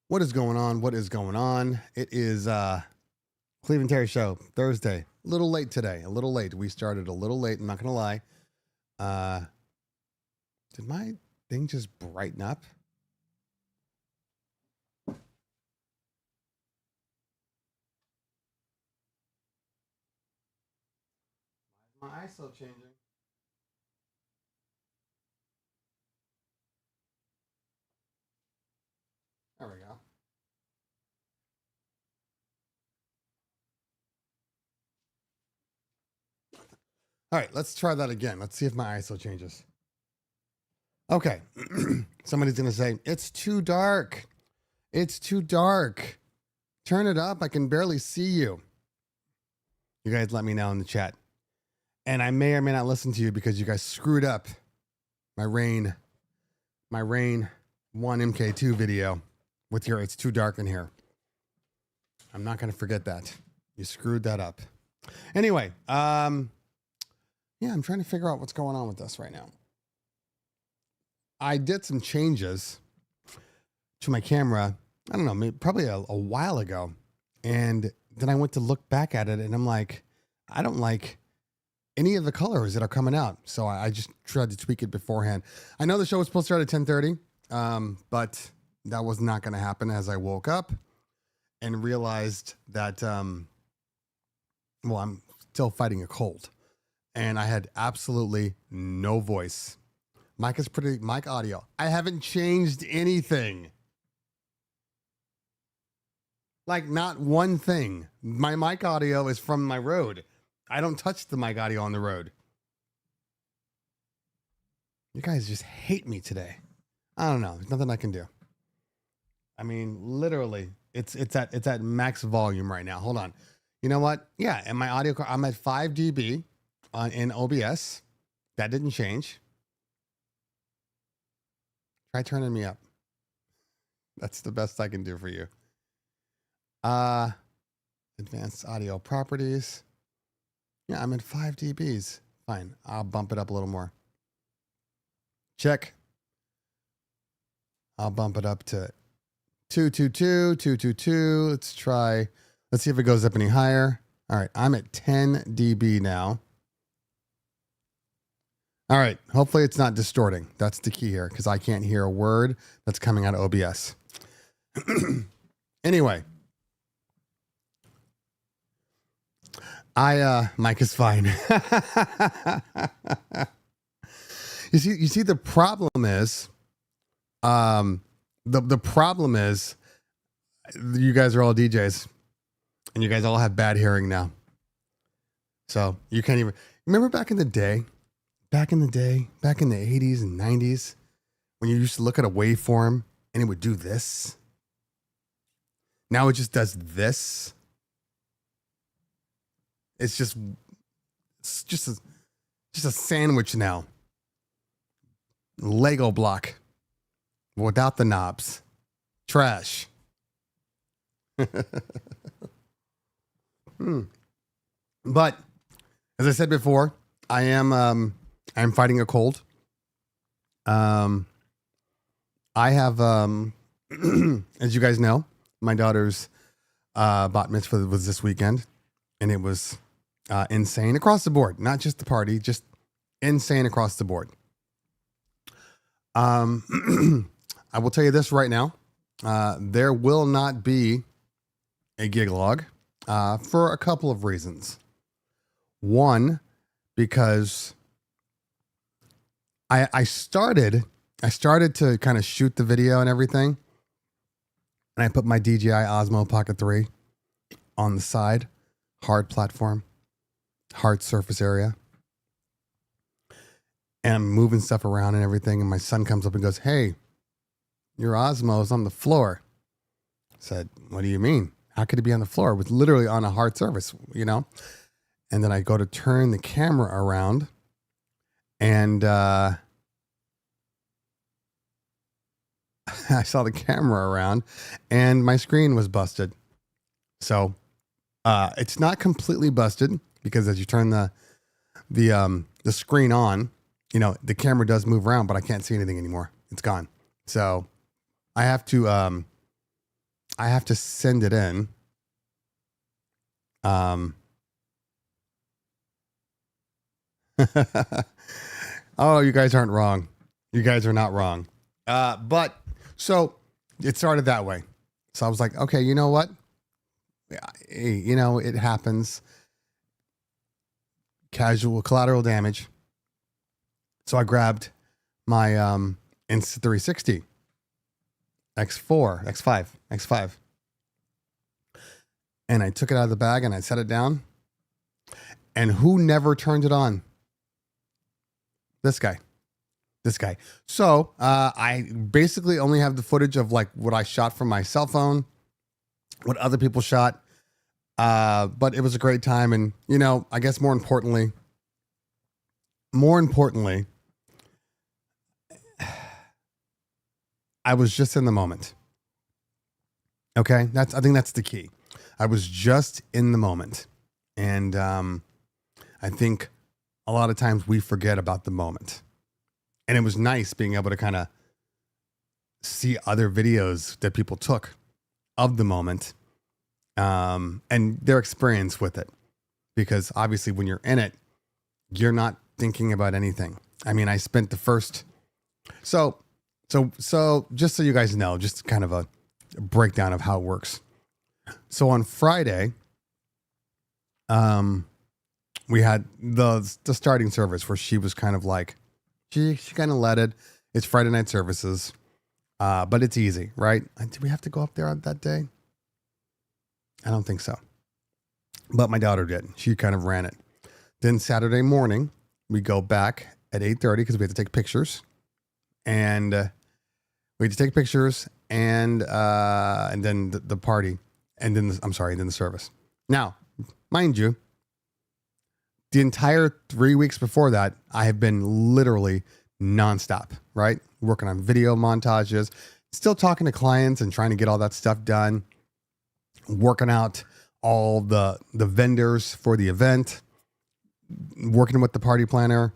What is going on? What is going on? It is Cleveland Terry Show, Thursday. A little late today. A little late. We started a little late. I'm not going to lie. Did my thing just brighten up? My ISO changing. There we go. All right, let's try that again. Let's see if my ISO changes. Okay. Somebody's going to say, it's too dark. It's too dark. Turn it up. I can barely see you. You guys let me know in the chat. And I may or may not listen to you because you guys screwed up my Rain 1 MK2 video with your it's too dark in here. I'm not going to forget that. You screwed that up. Anyway, yeah, I'm trying to figure out what's going on with this right now. I did some changes to my camera, I don't know, maybe, probably a while ago. And then I went to look back at it and I'm like, I don't like any of the colors that are coming out. So I just tried to tweak it beforehand. I know the show was supposed to start at 10:30, but that was not going to happen as I woke up and realized that, well, I'm still fighting a cold and I had absolutely no voice. Mic audio. I haven't changed anything. Like not one thing. My mic audio is from my Rode. I don't touch the mic audio on the road. You guys just hate me today. I don't know. There's nothing I can do. I mean, literally, it's at max volume right now. Hold on. You know what? Yeah, and my audio, I'm at 5 dB in OBS. That didn't change. Try turning me up. That's the best I can do for you. Advanced audio properties. Yeah, I'm at 5 dBs. Fine. I'll bump it up a little more. Check. I'll bump it up to 222, 222. Let's try. Let's see if it goes up any higher. All right. I'm at 10 dB now. All right. Hopefully it's not distorting. That's the key here because I can't hear a word that's coming out of OBS. Anyway. Mike is fine. You see, the problem is, the problem is you guys are all DJs and you guys all have bad hearing now. So you can't even remember back in the 80s and 90s when you used to look at a waveform and it would do this. Now it just does this. It's just a sandwich now. Lego block without the knobs. Trash. But as I said before, I'm fighting a cold. I have as you guys know, my daughter's bat mitzvah was this weekend, and it was insane across the board, not just the party, just insane across the board. I will tell you this right now. There will not be a gig log for a couple of reasons. One, because I started to kind of shoot the video and everything, and I put my DJI Osmo Pocket 3 on the side, hard platform, hard surface area. And I'm moving stuff around and everything. And my son comes up and goes, "Hey, your Osmo is on the floor." I said, "What do you mean? How could it be on the floor? It was literally on a hard surface, you know?" And then I go to turn the camera around and I saw the camera around and my screen was busted. So it's not completely busted because as you turn the screen on, you know, the camera does move around, but I can't see anything anymore. It's gone. So I have to I have to send it in. Oh, you guys aren't wrong. You guys are not wrong. But so it started that way. So I was like, okay, you know what? You know, it happens. Casual collateral damage. So I grabbed my Insta360 X5, and I took it out of the bag and I set it down. And who never turned it on? This guy. So I basically only have the footage of like what I shot from my cell phone, what other people shot. But it was a great time. And, you know, I guess more importantly, I was just in the moment. Okay. I think that's the key. I was just in the moment. And, I think a lot of times we forget about the moment. And it was nice being able to kind of see other videos that people took of the moment, and their experience with it. Because obviously when you're in it, you're not thinking about anything. I mean, I spent the first, so just so you guys know, just kind of a breakdown of how it works. So on Friday, we had the starting service where she was kind of like, she kind of led it. It's Friday night services, but it's easy, right? Did we have to go up there on that day? I don't think so. But my daughter did. She kind of ran it. Then Saturday morning, we go back at 8:30 because we had to take pictures. And we had to take pictures and then the party. And then, then the service. Now, mind you, the entire 3 weeks before that, I have been literally nonstop, right? Working on video montages, still talking to clients and trying to get all that stuff done, working out all the vendors for the event, working with the party planner.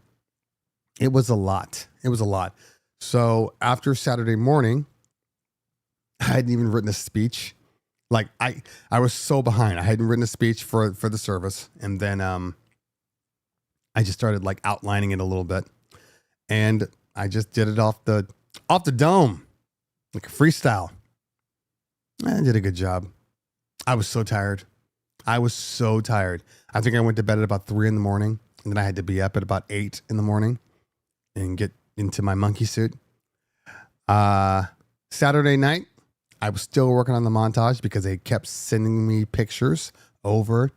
It was a lot. So after Saturday morning, I hadn't even written a speech. Like I was so behind. I hadn't written a speech for the service. And then, I just started like outlining it a little bit, and I just did it off the dome, like a freestyle. I did a good job. I was so tired. I think I went to bed at about 3 a.m, and then I had to be up at about 8 a.m. and get into my monkey suit. Saturday night, I was still working on the montage because they kept sending me pictures over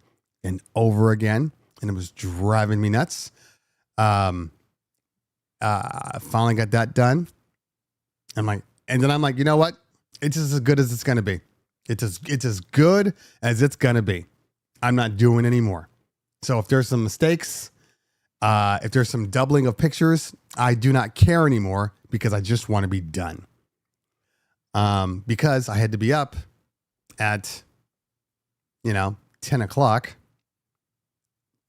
and over again. And it was driving me nuts. I finally got that done. And then I'm like, you know what? It's as good as it's going to be. It's as good as it's going to be. I'm not doing any more. So if there's some mistakes, if there's some doubling of pictures, I do not care anymore because I just want to be done. Because I had to be up at, 10 o'clock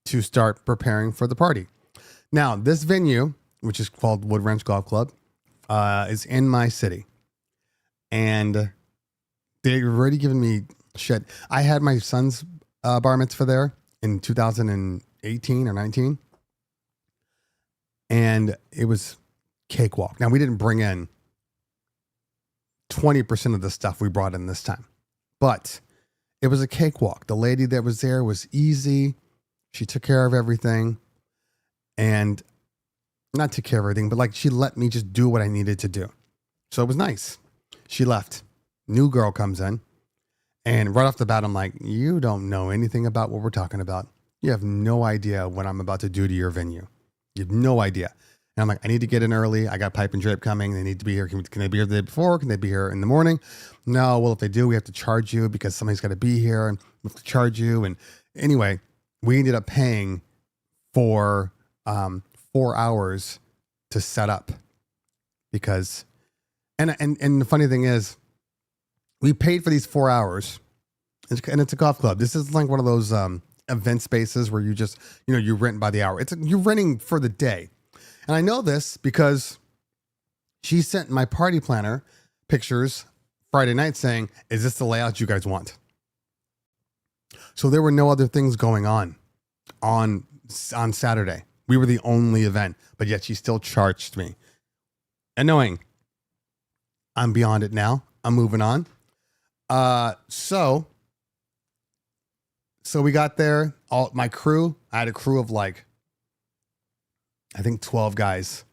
to start preparing for the party. Now, this venue, which is called Wood Ranch Golf Club, is in my city. And they've already given me shit. I had my son's bar mitzvah there in 2018 or 19. And it was cakewalk. Now, we didn't bring in 20% of the stuff we brought in this time. But it was a cakewalk. The lady that was there was easy. She took care of everything, and not took care of everything, but like she let me just do what I needed to do. So it was nice. She left. New girl comes in, and right off the bat, I'm like, you don't know anything about what we're talking about. You have no idea what I'm about to do to your venue. You have no idea. And I'm like, I need to get in early. I got pipe and drape coming. They need to be here. Can they be here the day before? Can they be here in the morning? No. Well, if they do, we have to charge you because somebody's got to be here and we have to charge you. And anyway, we ended up paying for 4 hours to set up because, and the funny thing is, we paid for these 4 hours, and it's a golf club. This is like one of those event spaces where you just, you rent by the hour. You're renting for the day. And I know this because she sent my party planner pictures Friday night saying, is this the layout you guys want? So there were no other things going on Saturday. We were the only event, but yet she still charged me. Annoying. I'm beyond it now. I'm moving on. So we got there. All my crew, I had a crew of like, I think 12 guys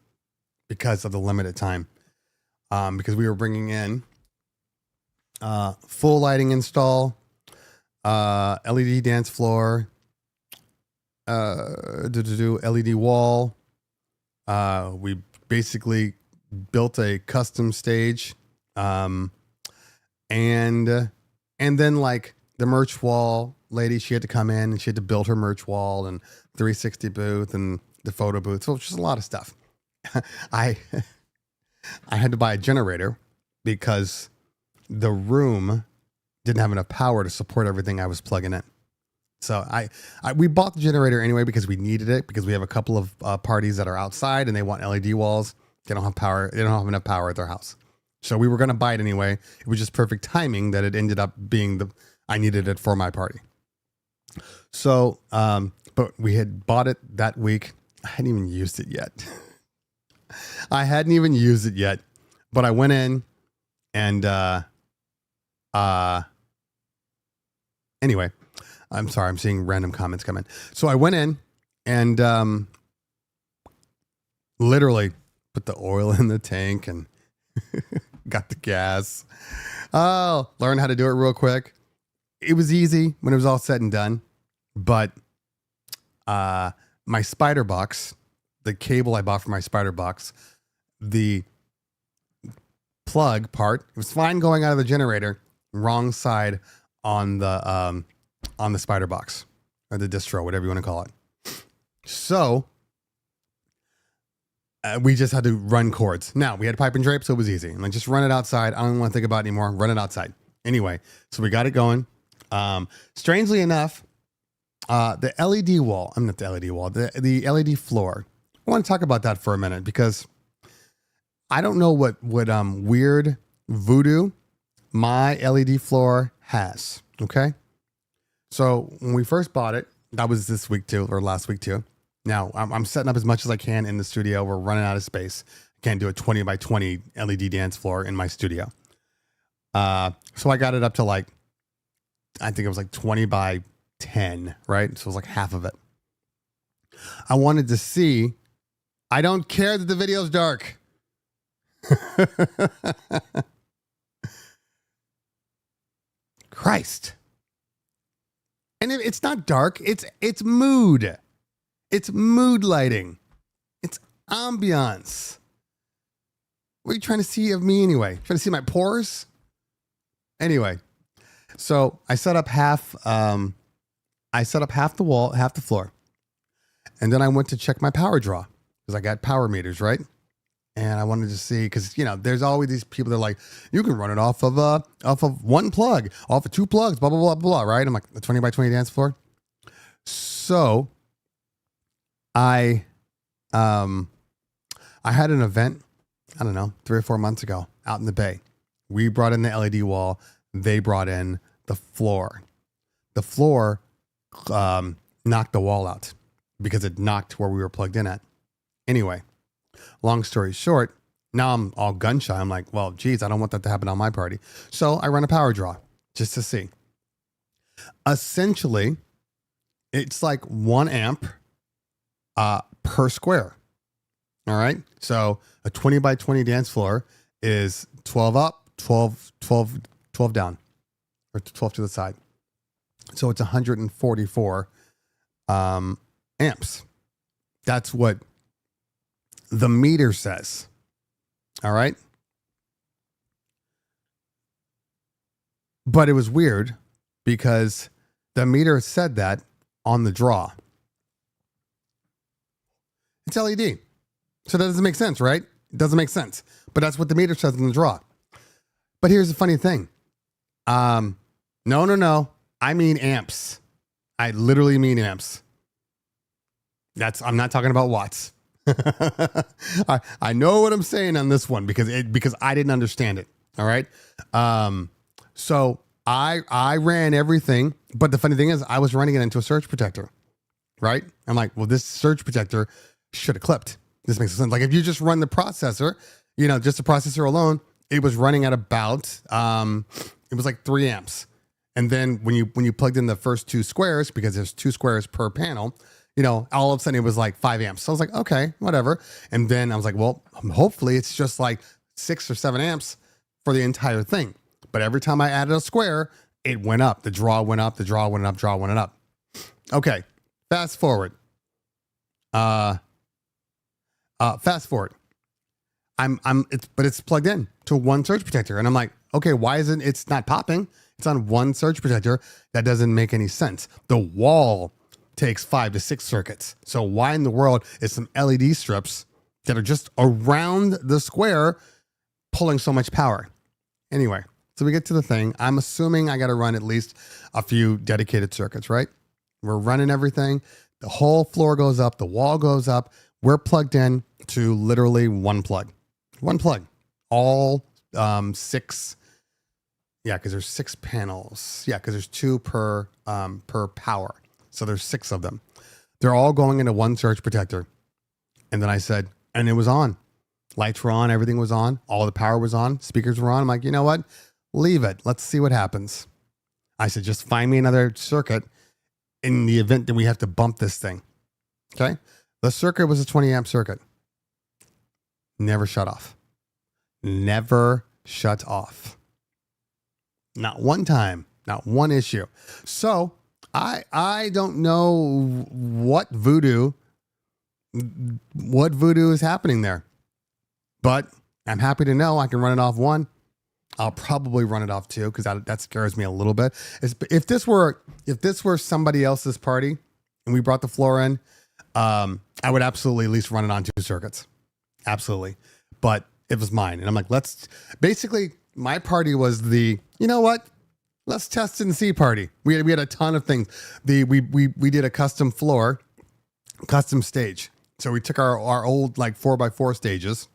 because of the limited time. Because we were bringing in full lighting install, LED dance floor, LED wall. We basically built a custom stage, and then like the merch wall lady, she had to come in and she had to build her merch wall and 360 booth and the photo booth. So it's just a lot of stuff. I had to buy a generator because the room didn't have enough power to support everything I was plugging in. So we bought the generator anyway because we needed it, because we have a couple of parties that are outside and they want LED walls. They don't have power. They don't have enough power at their house. So we were going to buy it anyway. It was just perfect timing that it ended up being I needed it for my party. So, but we had bought it that week. I hadn't even used it yet. But I went in and, anyway, I'm sorry. I'm seeing random comments come in. So I went in and, literally put the oil in the tank and got the gas. Oh, learned how to do it real quick. It was easy when it was all said and done, but, my spider box, the cable I bought for my spider box, the plug part, it was fine going out of the generator, wrong side on the spider box or the distro, whatever you want to call it. So we just had to run cords. Now we had pipe and drape, so it was easy. Like, just run it outside. I don't want to think about it anymore. Run it outside. Anyway, so we got it going. Strangely enough, the LED wall, I'm not the LED wall, the LED floor. I want to talk about that for a minute because I don't know what weird voodoo my LED floor has. Okay. So when we first bought it, that was this week too, or last week too. Now I'm setting up as much as I can in the studio. We're running out of space. Can't do a 20 by 20 LED dance floor in my studio. So I got it up to like, I think it was like 20 by 10, right? So it was like half of it. I wanted to see, I don't care that the video's dark. Christ. And it's not dark. It's mood. It's mood lighting. It's ambiance. What are you trying to see of me anyway? Trying to see my pores? Anyway, so I set up half the wall, half the floor. And then I went to check my power draw because I got power meters, right? And I wanted to see, because, you know, there's always these people that are like, you can run it off of one plug, off of two plugs, blah, blah, blah, blah, right? I'm like, the 20 by 20 dance floor. So I had an event, I don't know, 3 or 4 months ago out in the Bay. We brought in the LED wall. They brought in the floor. The floor knocked the wall out because it knocked where we were plugged in at. Anyway, long story short, now I'm all gun shy. I'm like, well, geez, I don't want that to happen on my party. So I run a power draw just to see. Essentially, it's like 1 amp per square. All right. So a 20 by 20 dance floor is 12 up, 12 down, or 12 to the side. So it's 144 amps. That's what the meter says. All right. But it was weird because the meter said that on the draw. It's LED. So that doesn't make sense, right? It doesn't make sense. But that's what the meter says in the draw. But here's the funny thing. No. I mean amps. I literally mean amps. I'm not talking about watts. I know what I'm saying on this one because I didn't understand it. All right. So I ran everything, but the funny thing is I was running it into a surge protector, right? I'm like, well, this surge protector should have clipped. This makes sense. Like if you just run the processor, just the processor alone, it was running at about, it was like 3 amps. And then when you plugged in the first 2 squares, because there's 2 squares per panel, all of a sudden it was like 5 amps. So I was like, okay, whatever. And then I was like, well, hopefully it's just like 6 or 7 amps for the entire thing. But every time I added a square, it went up. The draw went up, the draw went up, draw went up. Okay, fast forward. Fast forward. It's plugged in to one surge protector. And I'm like, okay, why isn't it's not popping? It's on one surge protector. That doesn't make any sense. The wall takes 5 to 6 circuits. So why in the world is some LED strips that are just around the square pulling so much power? Anyway, so we get to the thing. I'm assuming I got to run at least a few dedicated circuits, right? We're running everything. The whole floor goes up. The wall goes up. We're plugged in to literally one plug. One plug. All 6. Yeah, because there's 6 panels. Yeah, because there's 2 per power. So there's 6 of them. They're all going into one surge protector. And then I said, and it was on. Lights were on. Everything was on. All the power was on. Speakers were on. I'm like, you know what? Leave it. Let's see what happens. I said, just find me another circuit in the event that we have to bump this thing. Okay. The circuit was a 20 amp circuit. Never shut off. Never shut off. Not one time. Not one issue. So I don't know what voodoo is happening there. But I'm happy to know I can run it off 1. I'll probably run it off 2 because that scares me a little bit. If this were somebody else's party and we brought the floor in, I would absolutely at least run it on 2 circuits. Absolutely. But it was mine. And I'm like, basically my party was the, you know what? Let's test and see party. We had a ton of things. We did a custom floor, custom stage. So we took our old like 4x4 stages.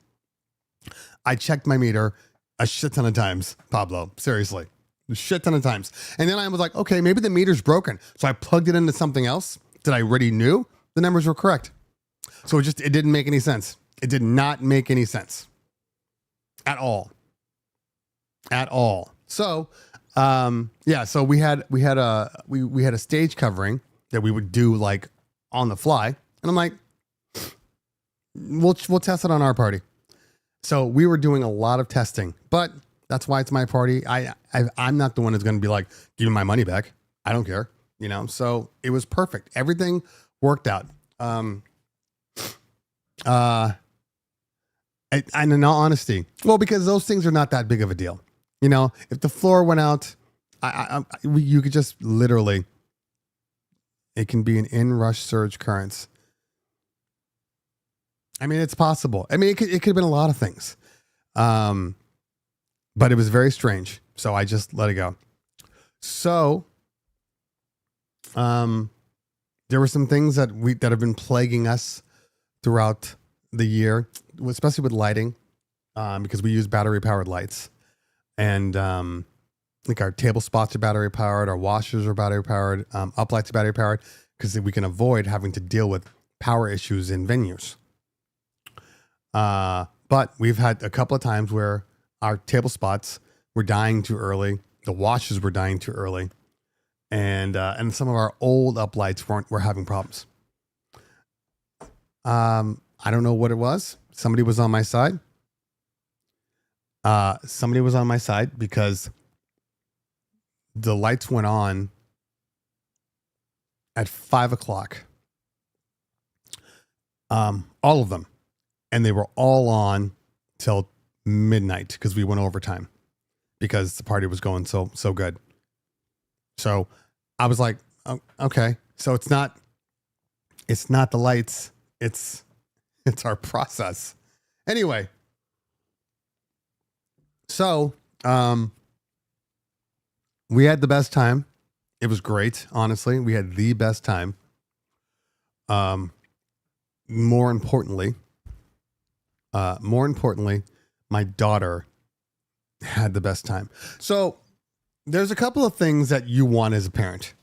I checked my meter a shit ton of times, Pablo. Seriously. A shit ton of times. And then I was like, okay, maybe the meter's broken. So I plugged it into something else that I already knew. The numbers were correct. So it didn't make any sense. It did not make any sense. At all. At all. So, so we had a stage covering that we would do like on the fly. And I'm like, we'll test it on our party. So we were doing a lot of testing, but that's why it's my party. I'm not the one who's going to be like, give me my money back. I don't care, so it was perfect. Everything worked out. And in all honesty, well, because those things are not that big of a deal. If the floor went out, you could just literally, it can be an inrush surge currents. I mean, it's possible. I mean, it could have been a lot of things. But it was very strange. So I just let it go. So, there were some things that have been plaguing us throughout the year, especially with lighting, because we use battery powered lights, and like our table spots are battery powered, our washers are battery powered, uplights are battery powered, because we can avoid having to deal with power issues in venues. But we've had a couple of times where our table spots were dying too early, the washers were dying too early, and some of our old uplights were having problems. I don't know what it was. Somebody was on my side. Because the lights went on at 5:00. All of them. And they were all on till midnight because we went overtime because the party was going so good. So I was like, oh, okay. So it's not the lights. It's our process. Anyway. So, we had the best time. It was great. Honestly, we had the best time. More importantly, my daughter had the best time. So there's a couple of things that you want as a parent.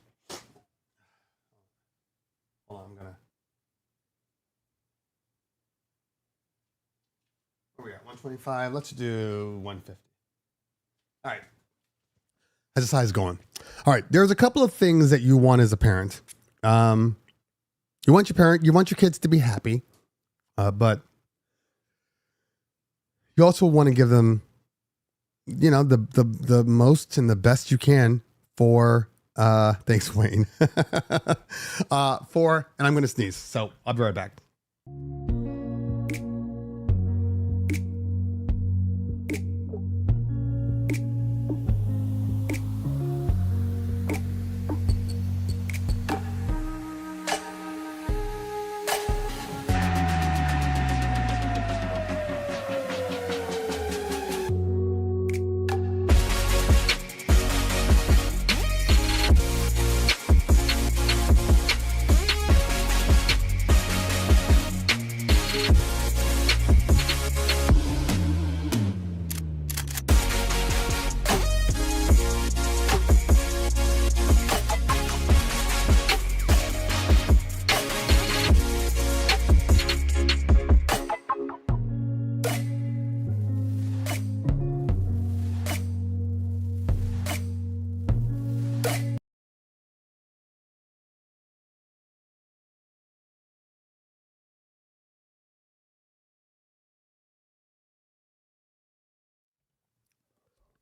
Hold on, where we at? 125. Let's do 150. All right. How's the size going? All right. There's a couple of things that you want as a parent. You want your kids to be happy, but you also want to give them, the most and the best you can for, thanks, Wayne, and I'm going to sneeze. So I'll be right back.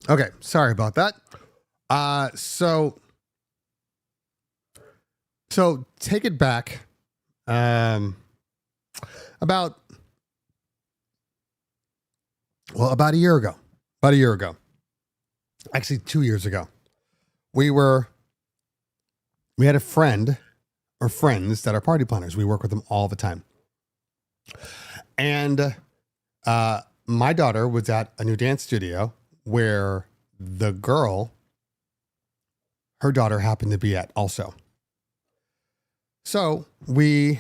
Okay, sorry about that. So take it back. About a year ago. Actually, 2 years ago, we had a friend or friends that are party planners. We work with them all the time, and my daughter was at a new dance studio where the girl, her daughter, happened to be at also. So we're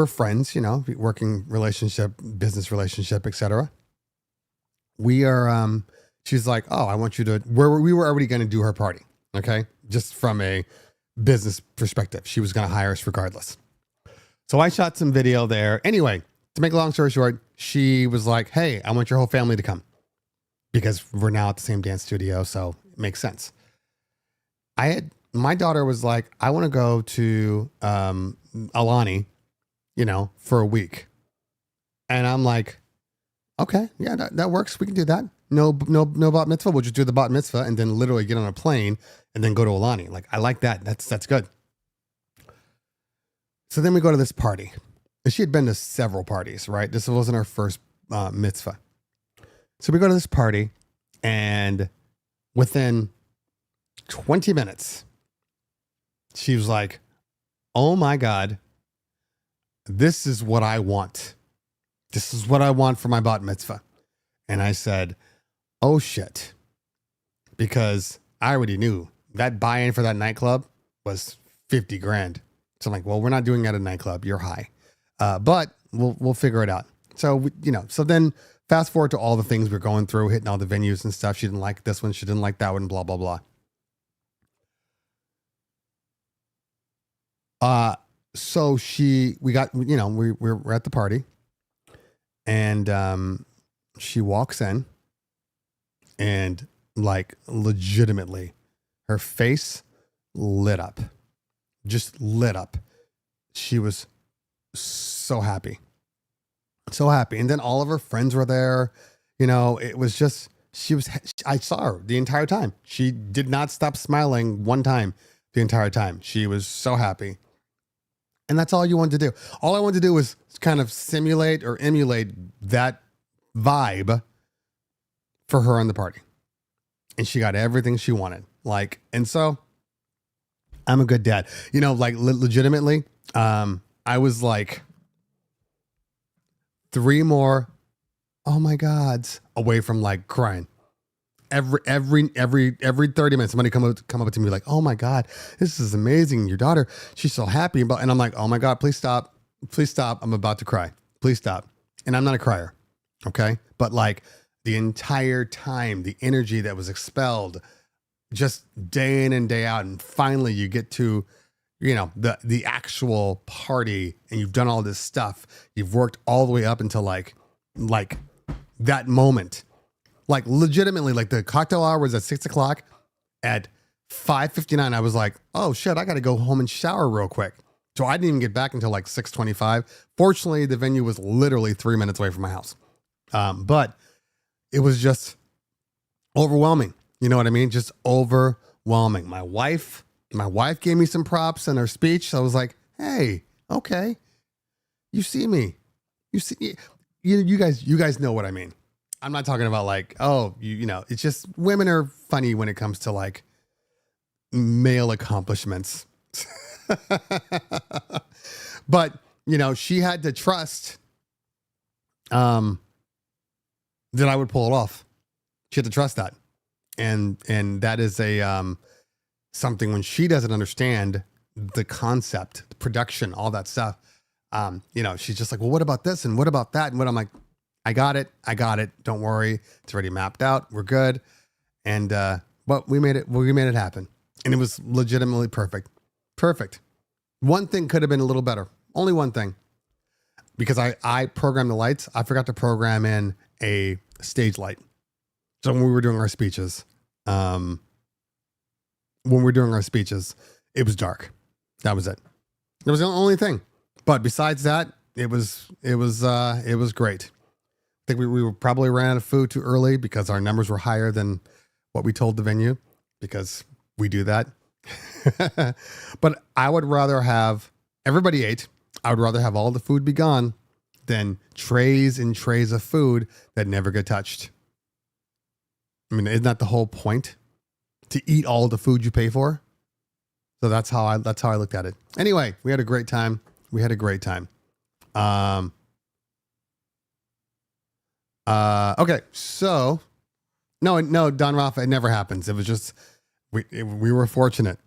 friends, working relationship, business relationship, etc. We are, she's like, oh, I want you to, we were already going to do her party. Okay. Just from a business perspective, she was going to hire us regardless. So I shot some video there. Anyway, to make a long story short, she was like, hey, I want your whole family to come, because we're now at the same dance studio, so it makes sense. My daughter was like, I want to go to Alani, for a week. And I'm like, okay, yeah, that works. We can do that. No bat mitzvah. We'll just do the bat mitzvah and then literally get on a plane and then go to Alani. Like, I like that. That's good. So then we go to this party. And she had been to several parties, right? This wasn't her first mitzvah. So we go to this party, and within 20 minutes, she was like, oh my God, this is what I want. This is what I want for my bat mitzvah. And I said, oh shit. Because I already knew that buy-in for that nightclub was 50 grand. So I'm like, well, we're not doing it at a nightclub. You're high. But we'll figure it out. So, so then fast forward to all the things we're going through, hitting all the venues and stuff. She didn't like this one. She didn't like that one, blah, blah, blah. So we're at the party, and she walks in, and like legitimately her face lit up, just lit up. She was so happy. And then all of her friends were there. It was just, I saw her the entire time. She did not stop smiling one time the entire time. She was so happy. And that's all you wanted to do. All I wanted to do was kind of simulate or emulate that vibe for her on the party. And she got everything she wanted. And so I'm a good dad. Legitimately, I was like 3 more oh my gods away from like crying. Every 30 minutes, somebody come up to me like, oh my God, this is amazing. Your daughter, she's so happy. And I'm like, oh my God, please stop. Please stop. I'm about to cry. Please stop. And I'm not a crier. Okay. But like, the entire time, the energy that was expelled just day in and day out. And finally you get to, the actual party, and you've done all this stuff. You've worked all the way up until like that moment, like legitimately, like the cocktail hour was at 6:00. At 5:59, I was like, oh shit, I got to go home and shower real quick. So I didn't even get back until like 6:25. Fortunately, the venue was literally 3 minutes away from my house. But it was just overwhelming. You know what I mean? Just overwhelming. My wife gave me some props in her speech. So I was like, hey, okay. You see me. You guys know what I mean. I'm not talking about like, oh, it's just women are funny when it comes to like male accomplishments. But, she had to trust that I would pull it off. She had to trust that. And that is something when she doesn't understand the concept, the production, all that stuff. She's just like, well, what about this? And what about that? And what I'm like, I got it. Don't worry. It's already mapped out. We're good. And, but we made it happen. And it was legitimately perfect. Perfect. One thing could have been a little better. Only one thing. Because I programmed the lights. I forgot to program in a stage light. So when we were doing our speeches, it was dark. That was it. It was the only thing. But besides that, it was great. I think we probably ran out of food too early because our numbers were higher than what we told the venue, because we do that. But I would rather have everybody ate. I would rather have all the food be gone than trays and trays of food that never get touched. I mean, isn't that the whole point? To eat all the food you pay for? So that's how I looked at it. Anyway, we had a great time. Okay, so no, Don Rafa, it never happens. It was just we were fortunate.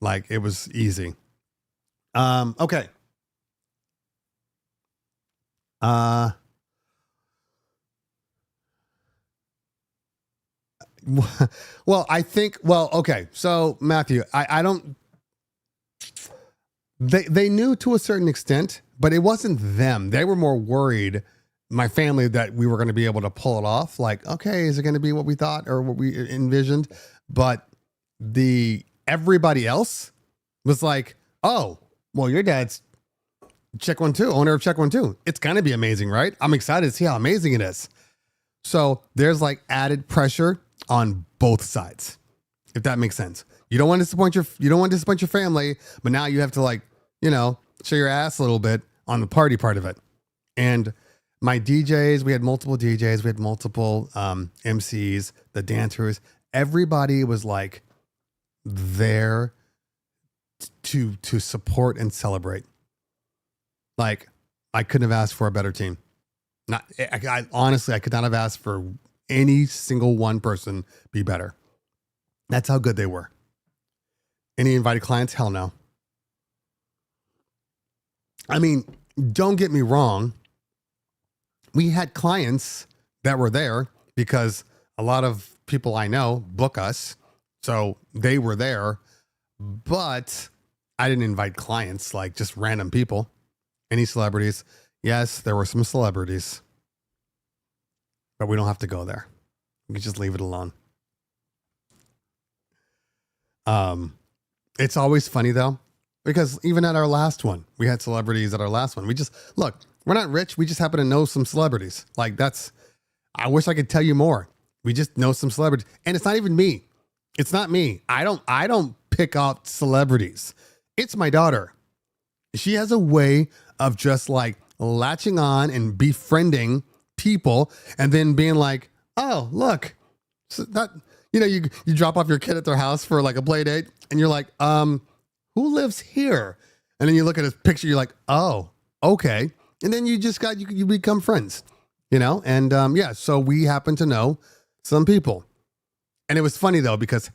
Like, it was easy. Okay. Well, okay. So Matthew, I don't, they knew to a certain extent, but it wasn't them. They were more worried, my family, that we were going to be able to pull it off. Like, okay, is it going to be what we thought or what we envisioned? But everybody else was like, oh, well, your dad's Check One Two, owner of Check One Two. It's going to be amazing, right? I'm excited to see how amazing it is. So there's like added pressure on both sides, if that makes sense. You don't want to disappoint your family, but now you have to, like, show your ass a little bit on the party part of it. And my DJs, we had multiple DJs, we had multiple MCs, the dancers, everybody was like there to support and celebrate. Like, I couldn't have asked for a better team. I honestly, I could not have asked for any single one person be better. That's how good they were. Any invited clients? Hell no. I mean, don't get me wrong. We had clients that were there because a lot of people I know book us. So they were there, but I didn't invite clients, like just random people. Any celebrities? Yes, there were some celebrities, but we don't have to go there. We can just leave it alone. It's always funny though, because even at our last one, we had celebrities at our last one. We're not rich. We just happen to know some celebrities. Like, I wish I could tell you more. We just know some celebrities, and it's not even me. It's not me. I don't pick out celebrities. It's my daughter. She has a way of just like latching on and befriending people and then being like, oh, look, so that, you drop off your kid at their house for like a play date and you're like, who lives here? And then you look at his picture, you're like, oh, okay. And then you become friends, and yeah, so we happen to know some people. And it was funny though, because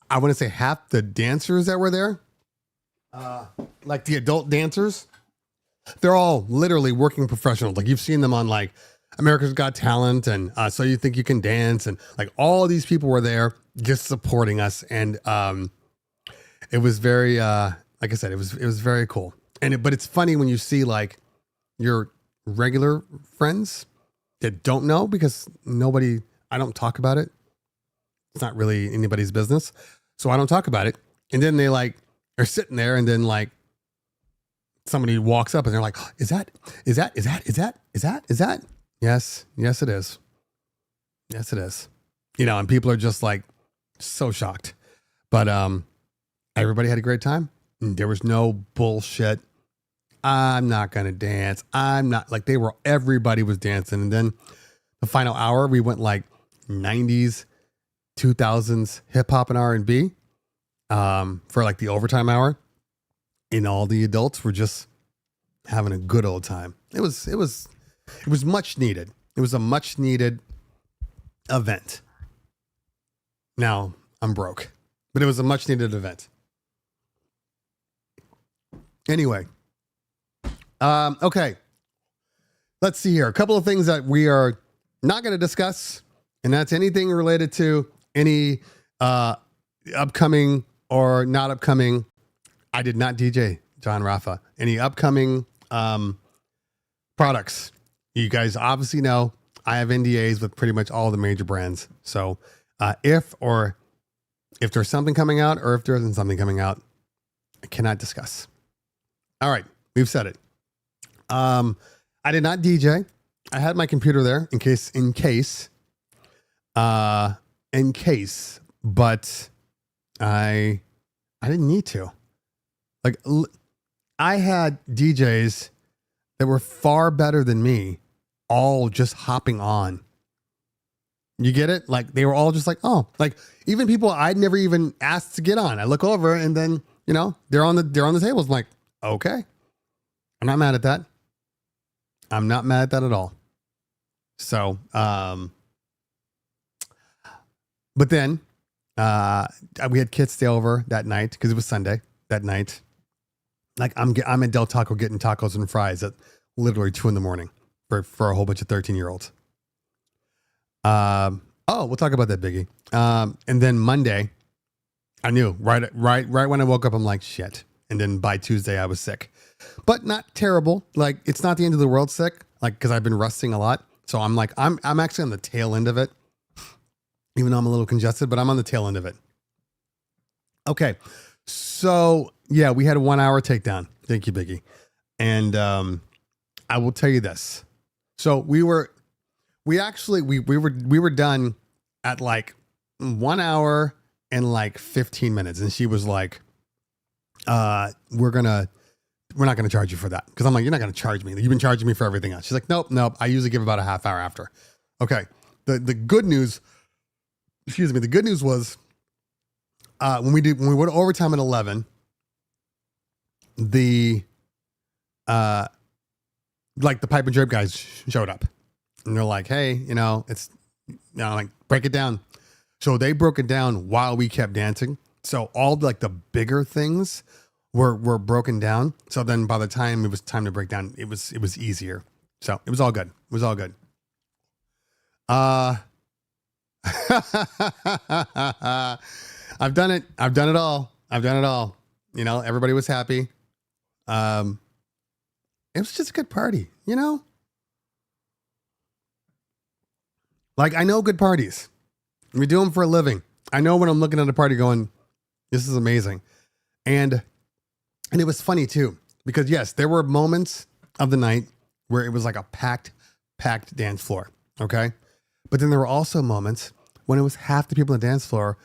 I want to say half the dancers that were there, like the adult dancers, they're all literally working professionals. Like, you've seen them on like America's Got Talent and So You Think You Can Dance, and like all these people were there just supporting us, and it was very like I said, it was very cool. But it's funny when you see like your regular friends that don't know, because I don't talk about it. It's not really anybody's business, so I don't talk about it. And then they like are sitting there, and then like somebody walks up and they're like, oh, is that? Yes, it is. Yes, it is. And people are just like so shocked. But everybody had a great time. And there was no bullshit. I'm not gonna dance. I'm not like everybody was dancing. And then the final hour, we went like 90s, 2000s hip hop and R&B for like the overtime hour. And all the adults were just having a good old time. It was much needed. It was a much needed event. Now I'm broke, but it was a much needed event. Anyway. Okay. Let's see here. A couple of things that we are not going to discuss, and that's anything related to any upcoming or not upcoming. I did not DJ John Rafa. Any upcoming products. You guys obviously know I have NDAs with pretty much all the major brands. So if there's something coming out or if there isn't something coming out, I cannot discuss. All right. We've said it. I did not DJ. I had my computer there in case, but I didn't need to. Like, I had DJs that were far better than me, all just hopping on. You get it? Like, they were all just like, oh, like even people I'd never even asked to get on. I look over and then, they're on the tables. I'm like, okay. I'm not mad at that. I'm not mad at that at all. So, but then, we had kids stay over that night because it was Sunday that night. Like I'm at Del Taco getting tacos and fries at literally 2 a.m. for a whole bunch of 13-year-olds. We'll talk about that, Biggie. And then Monday, I knew right when I woke up, I'm like, shit. And then by Tuesday, I was sick, but not terrible. Like it's not the end of the world sick. Like, cause I've been resting a lot. So I'm like, I'm actually on the tail end of it, even though I'm a little congested, but I'm on the tail end of it. Okay. So yeah, we had a 1 hour takedown. Thank you, Biggie. And, I will tell you this. So we were done at like 1 hour and like 15 minutes. And she was like, we're not going to charge you for that. Cause I'm like, you're not going to charge me. You've been charging me for everything else. She's like, nope. I usually give about a half hour after. Okay. The good news, the good news was, when we went overtime at 11, the pipe and drape guys showed up and they're like, hey, it's, like break it down. So they broke it down while we kept dancing. So all like the bigger things were broken down. So then by the time it was time to break down, it was easier. So it was all good. It was all good. I've done it. I've done it all. Everybody was happy. It was just a good party, Like I know good parties. We do them for a living. I know when I'm looking at a party going, this is amazing. And it was funny too, because yes, there were moments of the night where it was like a packed dance floor. Okay. But then there were also moments when it was half the people on the dance floor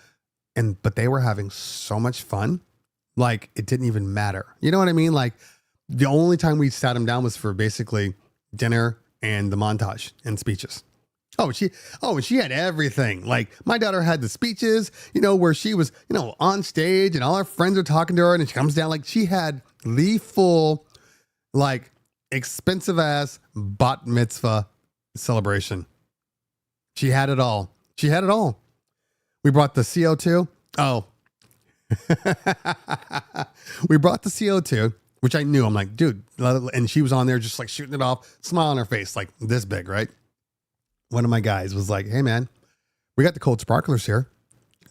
but they were having so much fun. Like it didn't even matter. You know what I mean? Like the only time we sat them down was for basically dinner and the montage and speeches. And she had everything. Like my daughter had the speeches, where she was, on stage and all her friends are talking to her and she comes down. Like she had the full, like expensive ass bat mitzvah celebration. She had it all. We brought the CO2. Oh, we brought the CO2, which I knew. I'm like, dude, and she was on there just like shooting it off, smile on her face, like this big, right? one of my guys was like, "Hey man, we got the cold sparklers here.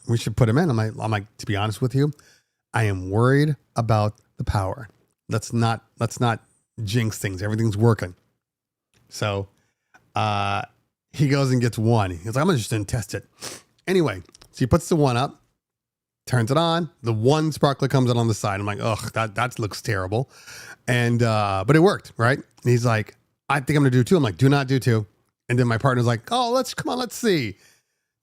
We should put them in." I'm like, to be honest with you, I am worried about the power. Let's not jinx things. Everything's working. So he goes and gets one. He's like, "I'm just gonna test it." Anyway, so he puts the one up, turns it on. The one sparkler comes out on the side. I'm like, "Ugh, that looks terrible." And but it worked, right? And he's like, "I think I'm gonna do two." I'm like, "Do not do two." And then my partner's like, "Oh, let's see."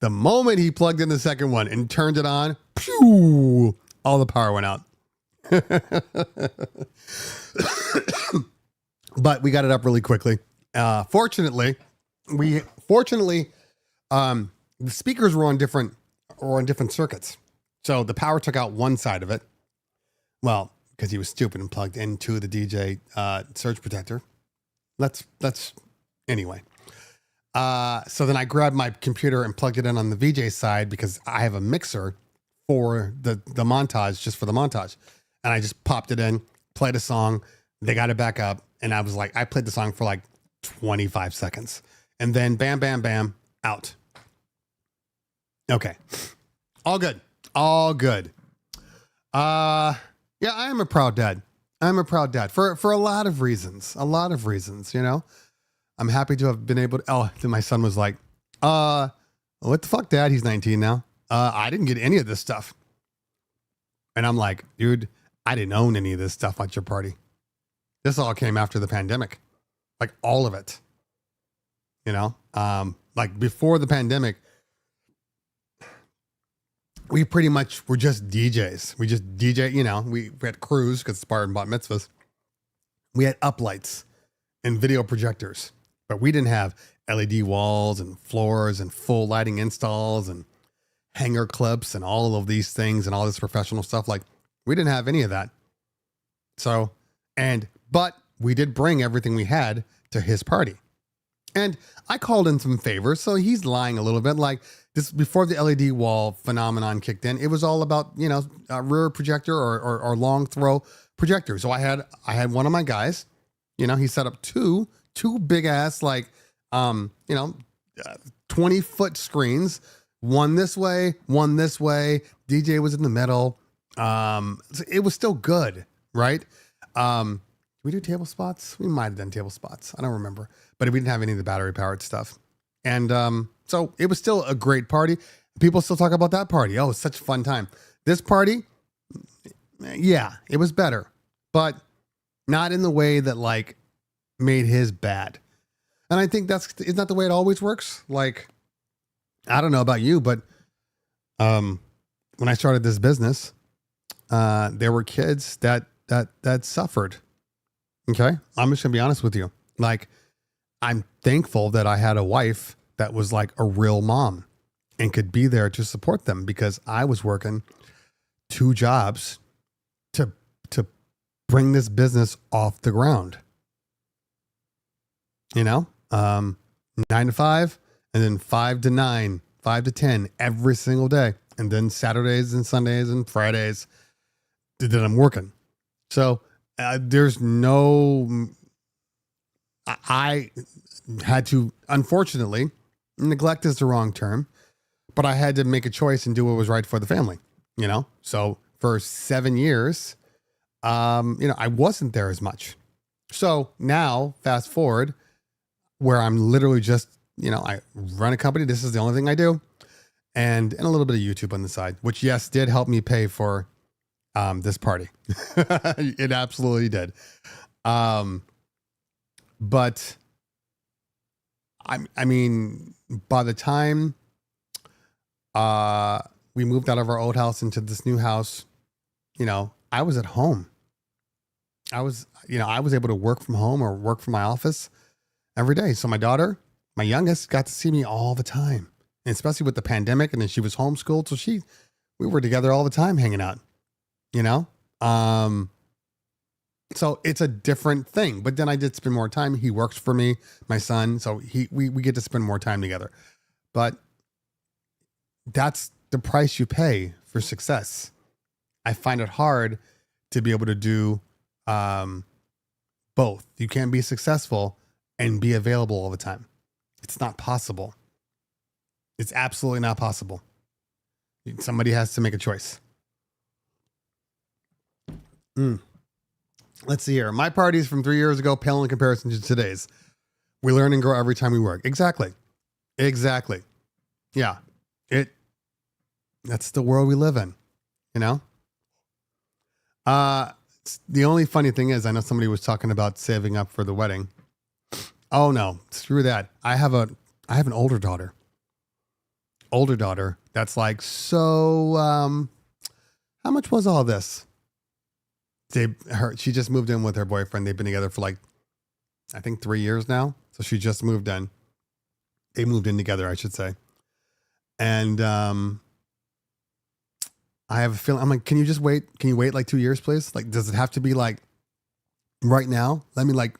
The moment he plugged in the second one and turned it on, pew, all the power went out. But we got it up really quickly. Fortunately, the speakers were on different circuits. So the power took out one side of it. Well, because he was stupid and plugged into the DJ surge protector. Let's anyway. So then I grabbed my computer and plugged it in on the VJ side because I have a mixer for the montage, just for the montage. And I just popped it in, played a song. They got it back up. And I was like, I played the song for like 25 seconds. And then bam, bam, bam, out. Okay. All good. All good. Yeah, I am a proud dad. I'm a proud dad for a lot of reasons. A lot of reasons, you know. I'm happy to have been able to. Oh, then my son was like, what the fuck, Dad? He's 19 now. I didn't get any of this stuff. And I'm like, dude, I didn't own any of this stuff at your party. This all came after the pandemic. Like all of it. You know? Like before the pandemic, we pretty much were just DJs. We just DJ, you know, we had crews because Spartan bought mitzvahs. We had uplights and video projectors, but we didn't have LED walls and floors and full lighting installs and hanger clips and all of these things and all this professional stuff. Like we didn't have any of that. So, but we did bring everything we had to his party. And I called in some favors. So he's lying a little bit. Like this, before the LED wall phenomenon kicked in, it was all about, you know, a rear projector or long throw projector. So I had one of my guys, you know, he set up two big ass, like, 20-foot screens, one this way, DJ was in the middle. It was still good. Right. Did we do table spots? We might've done table spots. I don't remember, but we didn't have any of the battery powered stuff. And, so it was still a great party. People still talk about that party. Oh, it's such a fun time. This party. Yeah, it was better, but not in the way that like made his bad. And I think isn't that the way it always works? Like, I don't know about you, but, when I started this business, there were kids that suffered. Okay. I'm just gonna be honest with you. Like, I'm thankful that I had a wife that was like a real mom and could be there to support them because I was working 2 jobs to bring this business off the ground. You know, 9 to 5 and then 5 to 9, 5 to 10 every single day. And then Saturdays and Sundays and Fridays that I'm working. So there's no, I had to, unfortunately, neglect is the wrong term, but I had to make a choice and do what was right for the family, you know? So for 7 years, I wasn't there as much. So now fast forward where I'm literally just, I run a company. This is the only thing I do. And a little bit of YouTube on the side, which yes, did help me pay for, this party. It absolutely did. But I mean, by the time we moved out of our old house into this new house, I was at home. I was able to work from home or work from my office every day. So my daughter, my youngest, got to see me all the time, and especially with the pandemic. And then she was homeschooled, so we were together all the time, hanging out. So it's a different thing. But then I did spend more time. He works for me, my son, so we get to spend more time together. But that's the price you pay for success. I find it hard to be able to do both. You can't be successful and be available all the time. It's not possible. It's absolutely not possible. Somebody has to make a choice. Let's see here. My parties from 3 years ago pale in comparison to today's. We learn and grow every time we work. Exactly. Yeah. That's the world we live in, you know? The only funny thing is, I know somebody was talking about saving up for the wedding. Oh no, screw that. I have an older daughter. That's like, so, how much was all this? She just moved in with her boyfriend. They've been together for like, I think 3 years now. So she just moved in. They moved in together, I should say. And, I have a feeling, I'm like, can you just wait? Can you wait like 2 years, please? Like, does it have to be like right now? Let me like,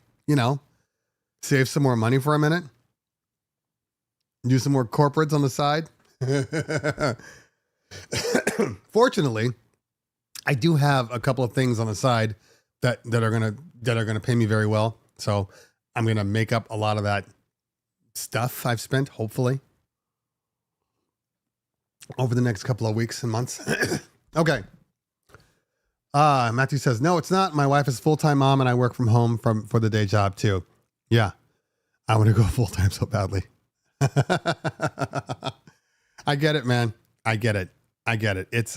save some more money for a minute. Do some more corporates on the side. Fortunately, I do have a couple of things on the side that are gonna pay me very well. So I'm gonna make up a lot of that stuff I've spent, hopefully, over the next couple of weeks and months. Okay. Matthew says, no, it's not. My wife is full-time mom and I work from home for the day job too. Yeah. I want to go full-time so badly. I get it, man. I get it. It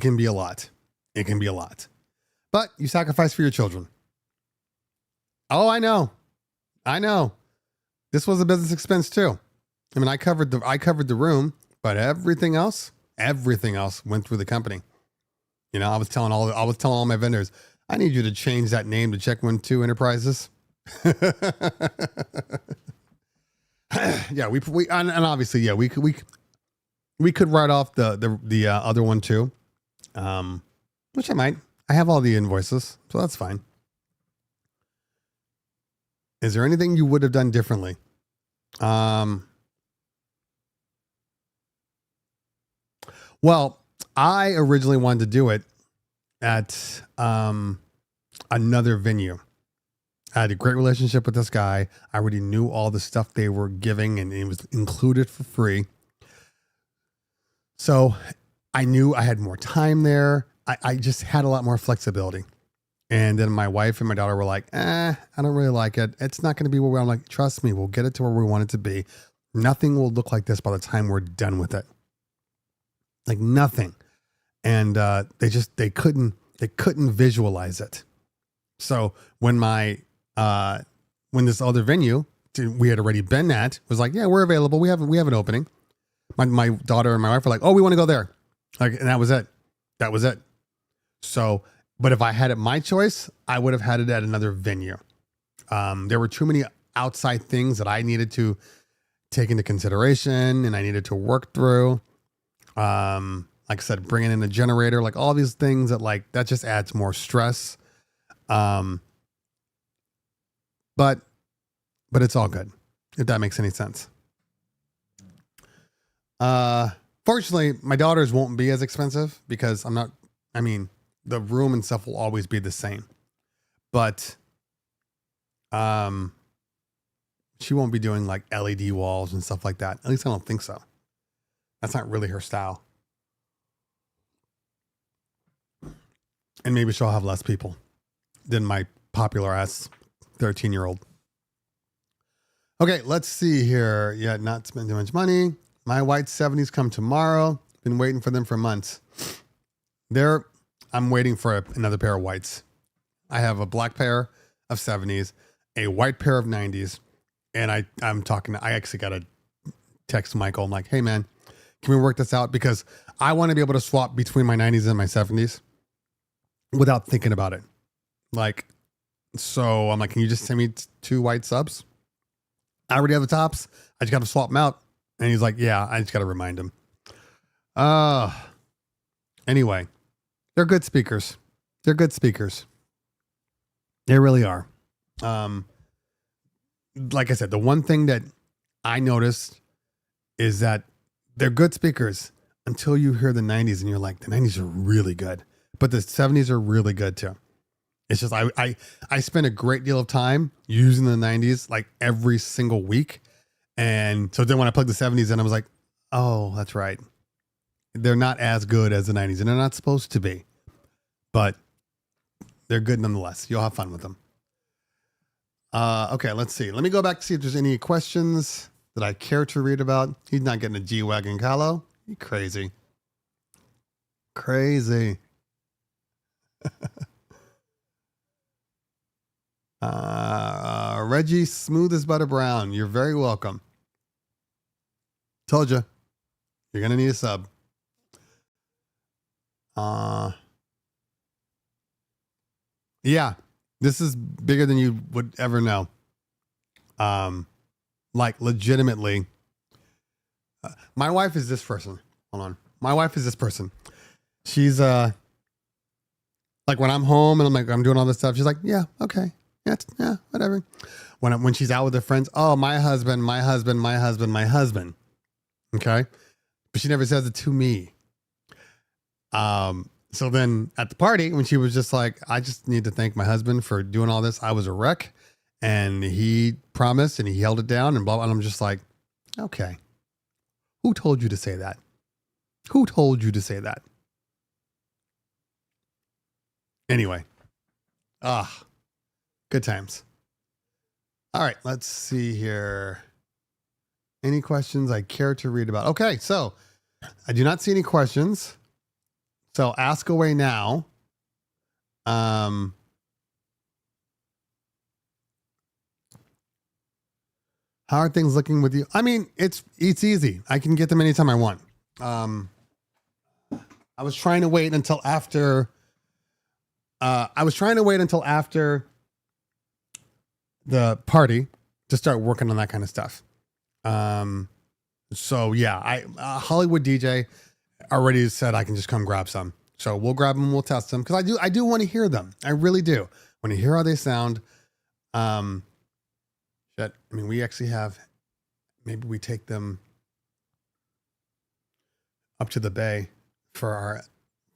can be a lot. But you sacrifice for your children. Oh, I know. This was a business expense too. I mean, I covered the room, but everything else went through the company. I was telling all my vendors, I need you to change that name to Check 1 2 Enterprises. Yeah, we and obviously, yeah, we could write off the other one too, which I might. I have all the invoices, so that's fine. Is there anything you would have done differently? Well, I originally wanted to do it at another venue. I had a great relationship with this guy. I already knew all the stuff they were giving and it was included for free. So I knew I had more time there. I just had a lot more flexibility. And then my wife and my daughter were like, I don't really like it. It's not going to be where I'm like, trust me, we'll get it to where we want it to be. Nothing will look like this by the time we're done with it. Like nothing. And they couldn't visualize it. So when when this other venue we had already been at was like, yeah, we're available. We have an opening. My daughter and my wife were like, oh, we want to go there. Like, and that was it. So, but if I had it my choice, I would have had it at another venue. There were too many outside things that I needed to take into consideration and I needed to work through. Like I said, bringing in a generator, like all these things that just adds more stress. But it's all good, if that makes any sense. Fortunately, my daughter's won't be as expensive because the room and stuff will always be the same, but, she won't be doing like LED walls and stuff like that. At least I don't think so. That's not really her style. And maybe she'll have less people than my popular ass 13-year-old. Okay, let's see here. Yeah, not spend too much money. My white 70s come tomorrow. Been waiting for them for months. I'm waiting for another pair of whites. I have a black pair of 70s, a white pair of 90s, and I actually got to text Michael. I'm like, hey man, can we work this out? Because I want to be able to swap between my 90s and my 70s without thinking about it. Like, so I'm like, can you just send me 2 white subs? I already have the tops. I just got to swap them out. And he's like, yeah, I just got to remind him. Anyway, they're good speakers. They really are. Like I said, the one thing that I noticed is that they're good speakers until you hear the 90s and you're like, the 90s are really good, but the 70s are really good too. It's just I spent a great deal of time using the 90s like every single week. And so then when I plugged the 70s in, I was like, oh, that's right. They're not as good as the 90s, and they're not supposed to be. But they're good nonetheless. You'll have fun with them. Okay, let's see. Let me go back to see if there's any questions that I care to read about. He's not getting a G-Wagon Kahlo. You crazy. Crazy. Reggie, smooth as butter brown. You're very welcome. Told you. You're going to need a sub. Yeah, this is bigger than you would ever know. Like legitimately. My wife is this person. Hold on. My wife is this person. She's like when I'm home and I'm doing all this stuff, she's like, yeah, okay. Yeah, whatever. When she's out with her friends, oh, my husband. Okay. But she never says it to me. So then at the party, when she was just like, I just need to thank my husband for doing all this. I was a wreck and he promised and he held it down and blah, blah. And I'm just like, okay. Who told you to say that? Who told you to say that? Anyway. Good times. All right. Let's see here. Any questions I care to read about? Okay. So I do not see any questions. So ask away now. How are things looking with you? I mean, it's easy. I can get them anytime I want. I was trying to wait until after. The party to start working on that kind of stuff. So yeah, Hollywood DJ already said I can just come grab some. So we'll grab them. We'll test them because I do want to hear them. I really do want to hear how they sound. I mean, we actually have. Maybe we take them up to the bay for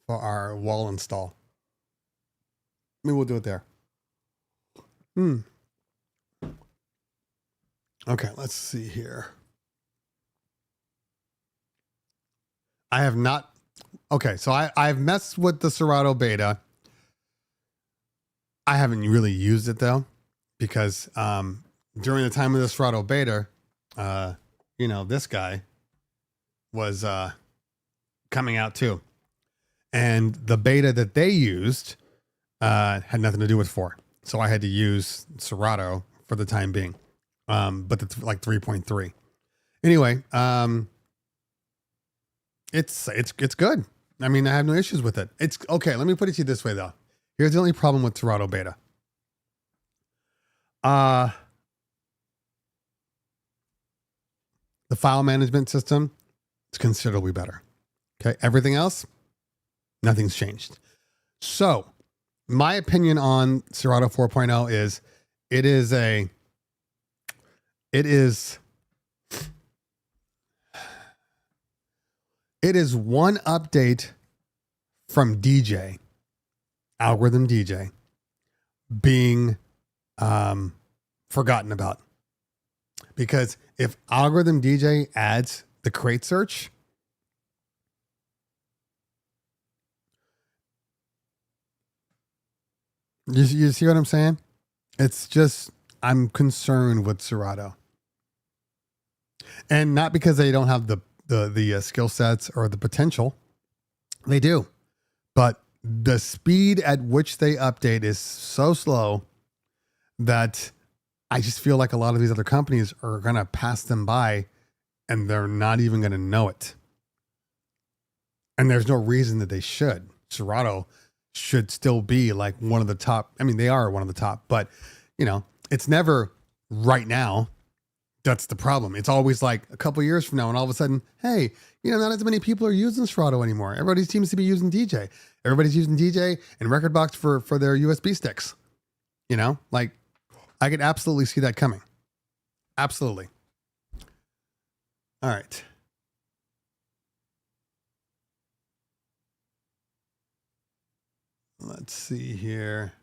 our wall install. Maybe we'll do it there. Okay, let's see here. I have not. Okay, so I've messed with the Serato beta. I haven't really used it though, because during the time of the Serato beta, this guy was coming out too, and the beta that they used had nothing to do with 4, so I had to use Serato for the time being. But it's like 3.3. Anyway, it's good. I mean, I have no issues with it. It's okay. Let me put it to you this way though. Here's the only problem with Serato beta. The file management system is considerably better. Okay. Everything else, nothing's changed. So my opinion on Serato 4.0 is it is one update from DJ, algorithm DJ, being forgotten about. Because if algorithm DJ adds the crate search, you see what I'm saying? It's just, I'm concerned with Serato. And not because they don't have the skill sets or the potential. They do. But the speed at which they update is so slow that I just feel like a lot of these other companies are going to pass them by and they're not even going to know it. And there's no reason that they should. Serato should still be like one of the top. I mean, they are one of the top, but it's never right now. That's the problem. It's always like a couple of years from now, and all of a sudden, hey, not as many people are using Serato anymore. Everybody seems to be using DJ. Everybody's using DJ and Rekordbox for their USB sticks. Like I could absolutely see that coming. Absolutely. All right. Let's see here.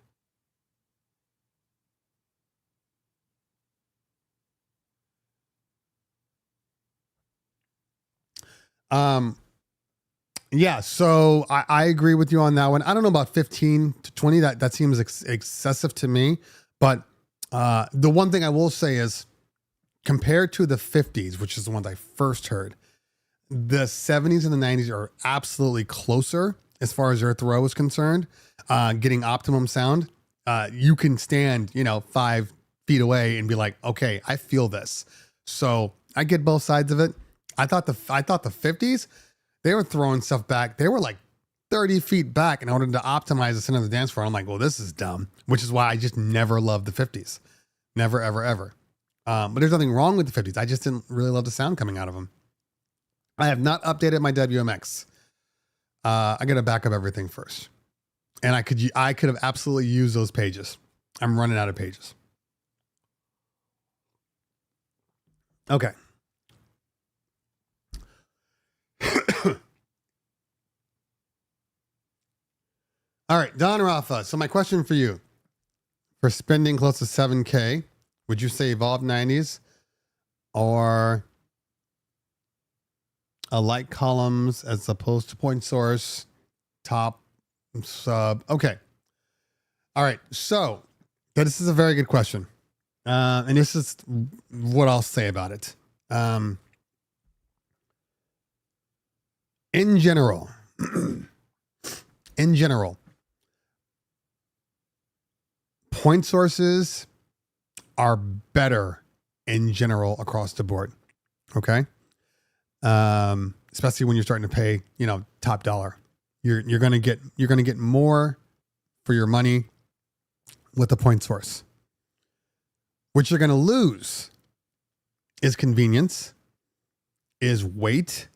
Um, yeah, so I agree with you on that one. I don't know about 15 to 20. That seems excessive to me. But the one thing I will say is compared to the 50s, which is the ones I first heard, the 70s and the 90s are absolutely closer as far as their throw is concerned. Getting optimum sound. You can stand, 5 feet away and be like, okay, I feel this. So I get both sides of it. I thought the 50s, they were throwing stuff back. They were like 30 feet back in order to optimize the center of the dance floor. I'm like, well, this is dumb, which is why I just never loved the 50s. Never, ever, ever. But there's nothing wrong with the 50s. I just didn't really love the sound coming out of them. I have not updated my WMX. I got to back up everything first. And I could have absolutely used those pages. I'm running out of pages. Okay. All right, Don Rafa. So my question for you, for spending close to $7,000, would you say Evolve 90s or a light columns as opposed to point source, top, sub? Okay. All right. So this is a very good question. And this is what I'll say about it. In general, point sources are better in general across the board. Okay. Especially when you're starting to pay, top dollar. You're going to get more for your money with the point source. What you're going to lose is convenience, is weight,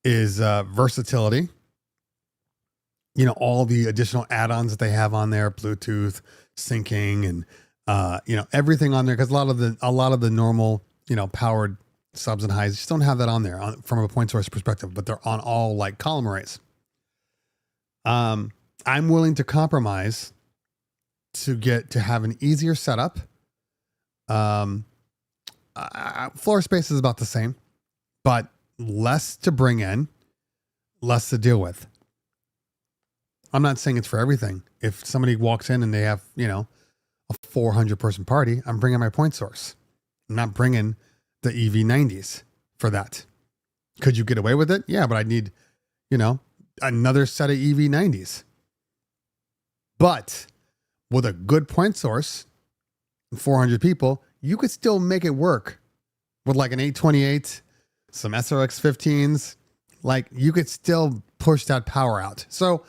is versatility. All the additional add-ons that they have on there, Bluetooth, syncing, and everything on there. Because a lot of the normal, powered subs and highs just don't have that on there from a point source perspective, but they're on all like column arrays. I'm willing to compromise to have an easier setup. Floor space is about the same, but less to bring in, less to deal with. I'm not saying it's for everything. If somebody walks in and they have, a 400 person party, I'm bringing my point source. I'm not bringing the EV90s for that. Could you get away with it? Yeah, but I need, another set of EV90s. But with a good point source, 400 people, you could still make it work with like an 828, some SRX 15s. Like you could still push that power out. So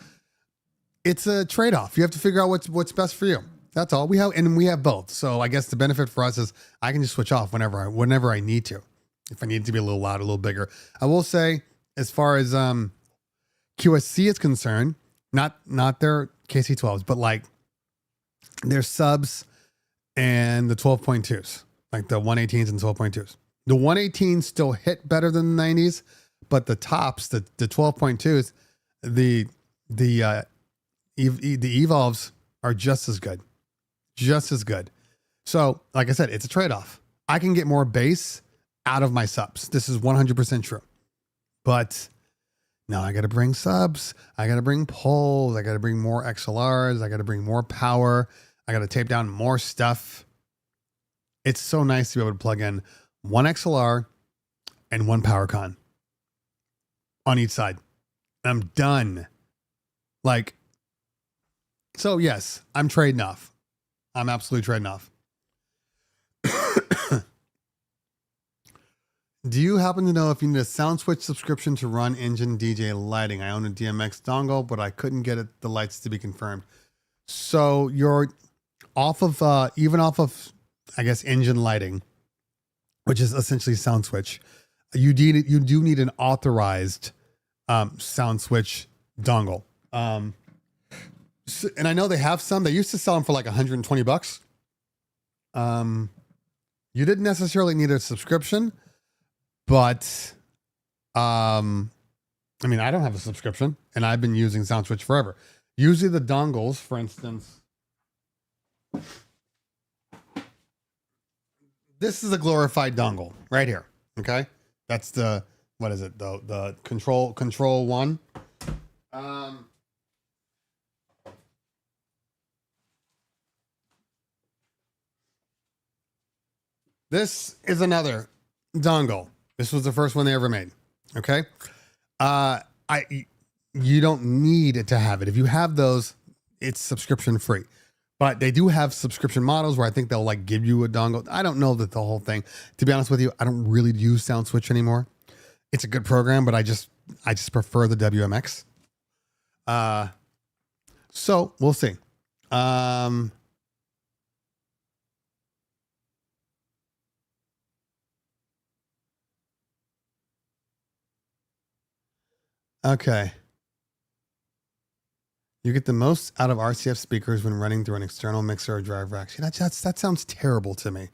it's a trade-off. You have to figure out what's best for you. That's all we have both. So I guess the benefit for us is I can just switch off whenever I need to. If I need it to be a little louder, a little bigger. I will say, as far as QSC is concerned, not their KC12s, but like their subs and the 12.2s, like the 118s and 12.2s. The 118s still hit better than the 90s, but the tops, the 12.2s, the Evolves are just as good. Just as good. So, like I said, it's a trade-off. I can get more bass out of my subs. This is 100% true. But now I got to bring subs. I got to bring poles. I got to bring more XLRs. I got to bring more power. I got to tape down more stuff. It's so nice to be able to plug in one XLR and one power con on each side. I'm done. So yes, I'm trading off. I'm absolutely trading off. Do you happen to know if you need a sound switch subscription to run engine DJ lighting? I own a DMX dongle, but I couldn't get the lights to be confirmed. So you're off of, I guess, engine lighting, which is essentially sound switch. You do need an authorized sound switch dongle. And I know they have some. They used to sell them for like $120. You didn't necessarily need a subscription, but I don't have a subscription, and I've been using SoundSwitch forever. Usually the dongles, for instance, this is a glorified dongle right here. Okay, that's the what is it? The control one. This is another dongle. This was the first one they ever made. Okay. You don't need to have it. If you have those, it's subscription free. But they do have subscription models where I think they'll like give you a dongle. I don't know that the whole thing. To be honest with you, I don't really use SoundSwitch anymore. It's a good program, but I just prefer the WMX. So we'll see. Okay. You get the most out of RCF speakers when running through an external mixer or driver rack. That sounds terrible to me.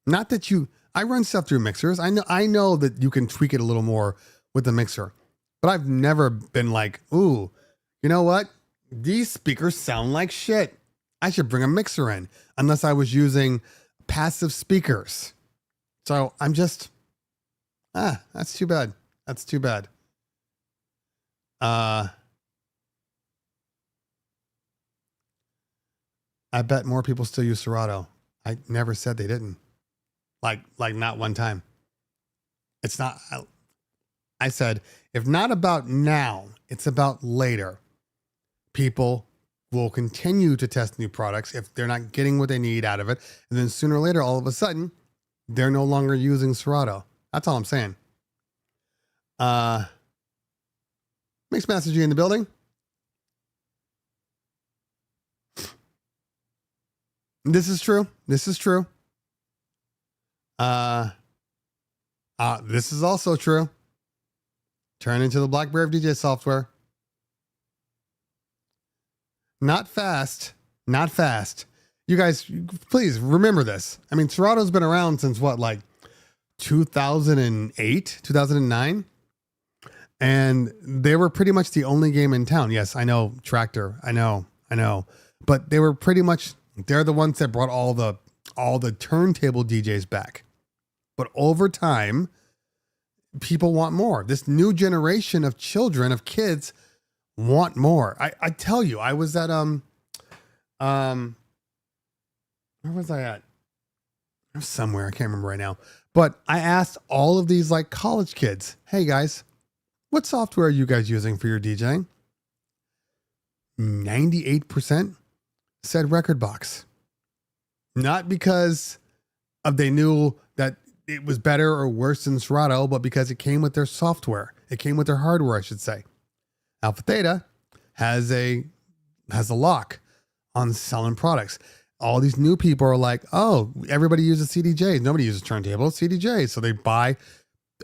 Not that I run stuff through mixers. I know that you can tweak it a little more with the mixer, but I've never been like, ooh, you know what? These speakers sound like shit. I should bring a mixer in, unless I was using passive speakers. So I'm just, that's too bad. That's too bad. I bet more people still use Serato. I never said they didn't. Like not one time. It's not, I said, if not about now, it's about later. People will continue to test new products if they're not getting what they need out of it. And then sooner or later, all of a sudden, they're no longer using Serato. That's all I'm saying. Mixmaster G in the building. This is true. This is true. This is also true. Turn into the BlackBerry of DJ software. Not fast. Not fast. You guys, please remember this. I mean, Serato's been around since what, like 2008, 2009? And they were pretty much the only game in town. Yes, I know, Tractor. I know. But they were pretty much, they're the ones that brought all the turntable DJs back. But over time, people want more. This new generation of children, of kids, want more. I tell you, I was at where was I at? I was somewhere, I can't remember right now. But I asked all of these like college kids, hey guys, what software are you guys using for your DJing? 98% said Rekordbox. Not because they knew that it was better or worse than Serato, but because it came with their software. It came with their hardware, I should say. Alpha Theta has a lock on selling products. All these new people are like, oh, everybody uses CDJs. Nobody uses Turntable, CDJs. So they buy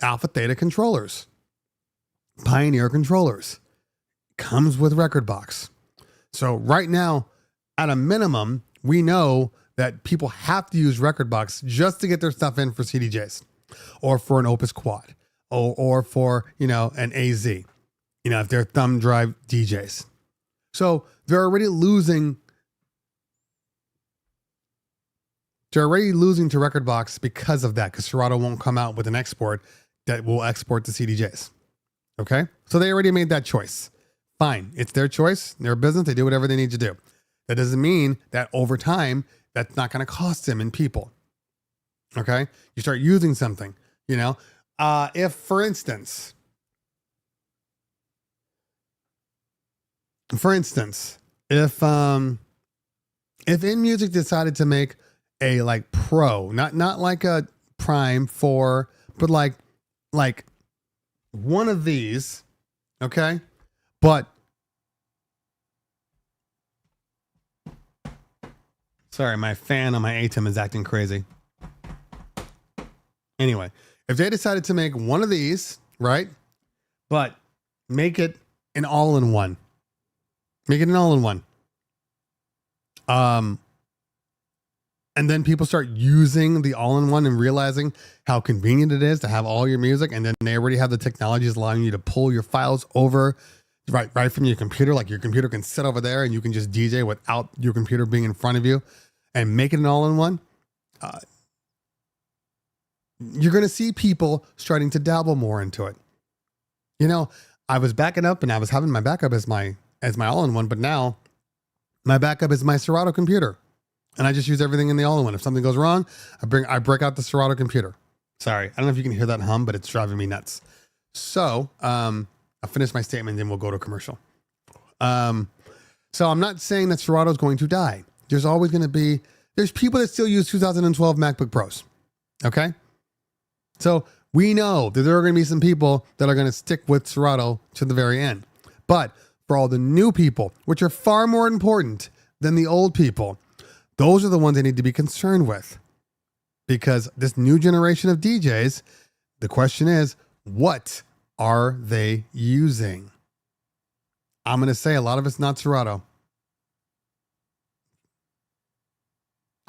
Alpha Theta controllers. Pioneer controllers. Comes with Rekordbox. So right now, at a minimum, we know that people have to use Rekordbox just to get their stuff in for CDJs or for an Opus Quad or for, an AZ, if they're thumb drive DJs. So they're already losing to Rekordbox because of that, because Serato won't come out with an export that will export to CDJs. Okay? So they already made that choice. Fine. It's their choice. Their business. They do whatever they need to do. That doesn't mean that over time, that's not going to cost them in people. Okay? You start using something, if, for instance, if InMusic decided to make a like Pro, not like a Prime 4, but like one of these, okay? But sorry, my fan on my ATEM is acting crazy. Anyway, if they decided to make one of these, right? But make it an all-in-one. Make it an all-in-one. And then people start using the all-in-one and realizing how convenient it is to have all your music. And then they already have the technologies allowing you to pull your files over right from your computer. Like your computer can sit over there and you can just DJ without your computer being in front of you and make it an all-in-one. You're going to see people starting to dabble more into it. I was backing up and I was having my backup as my all-in-one, but now my backup is my Serato computer. And I just use everything in the all-in-one. If something goes wrong, I break out the Serato computer. Sorry, I don't know if you can hear that hum, but it's driving me nuts. So I'll finish my statement, then we'll go to commercial. So I'm not saying that Serato is going to die. There's always going to be, there's people that still use 2012 MacBook Pros. Okay. So we know that there are going to be some people that are going to stick with Serato to the very end. But for all the new people, which are far more important than the old people, those are the ones they need to be concerned with. Because this new generation of DJs, the question is, what are they using? I'm going to say a lot of it's not Serato.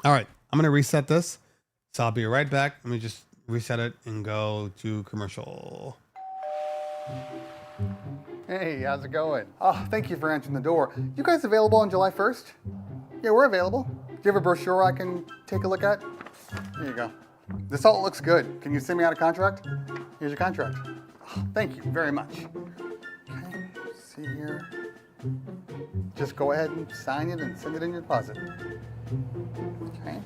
All right, I'm going to reset this. So I'll be right back. Let me just reset it and go to commercial. Hey, how's it going? Oh, thank you for answering the door. You guys available on July 1st? Yeah, we're available. Do you have a brochure I can take a look at? Here you go. This all looks good. Can you send me out a contract? Here's your contract. Oh, thank you very much. Okay, see here. Just go ahead and sign it and send it in your deposit. Okay.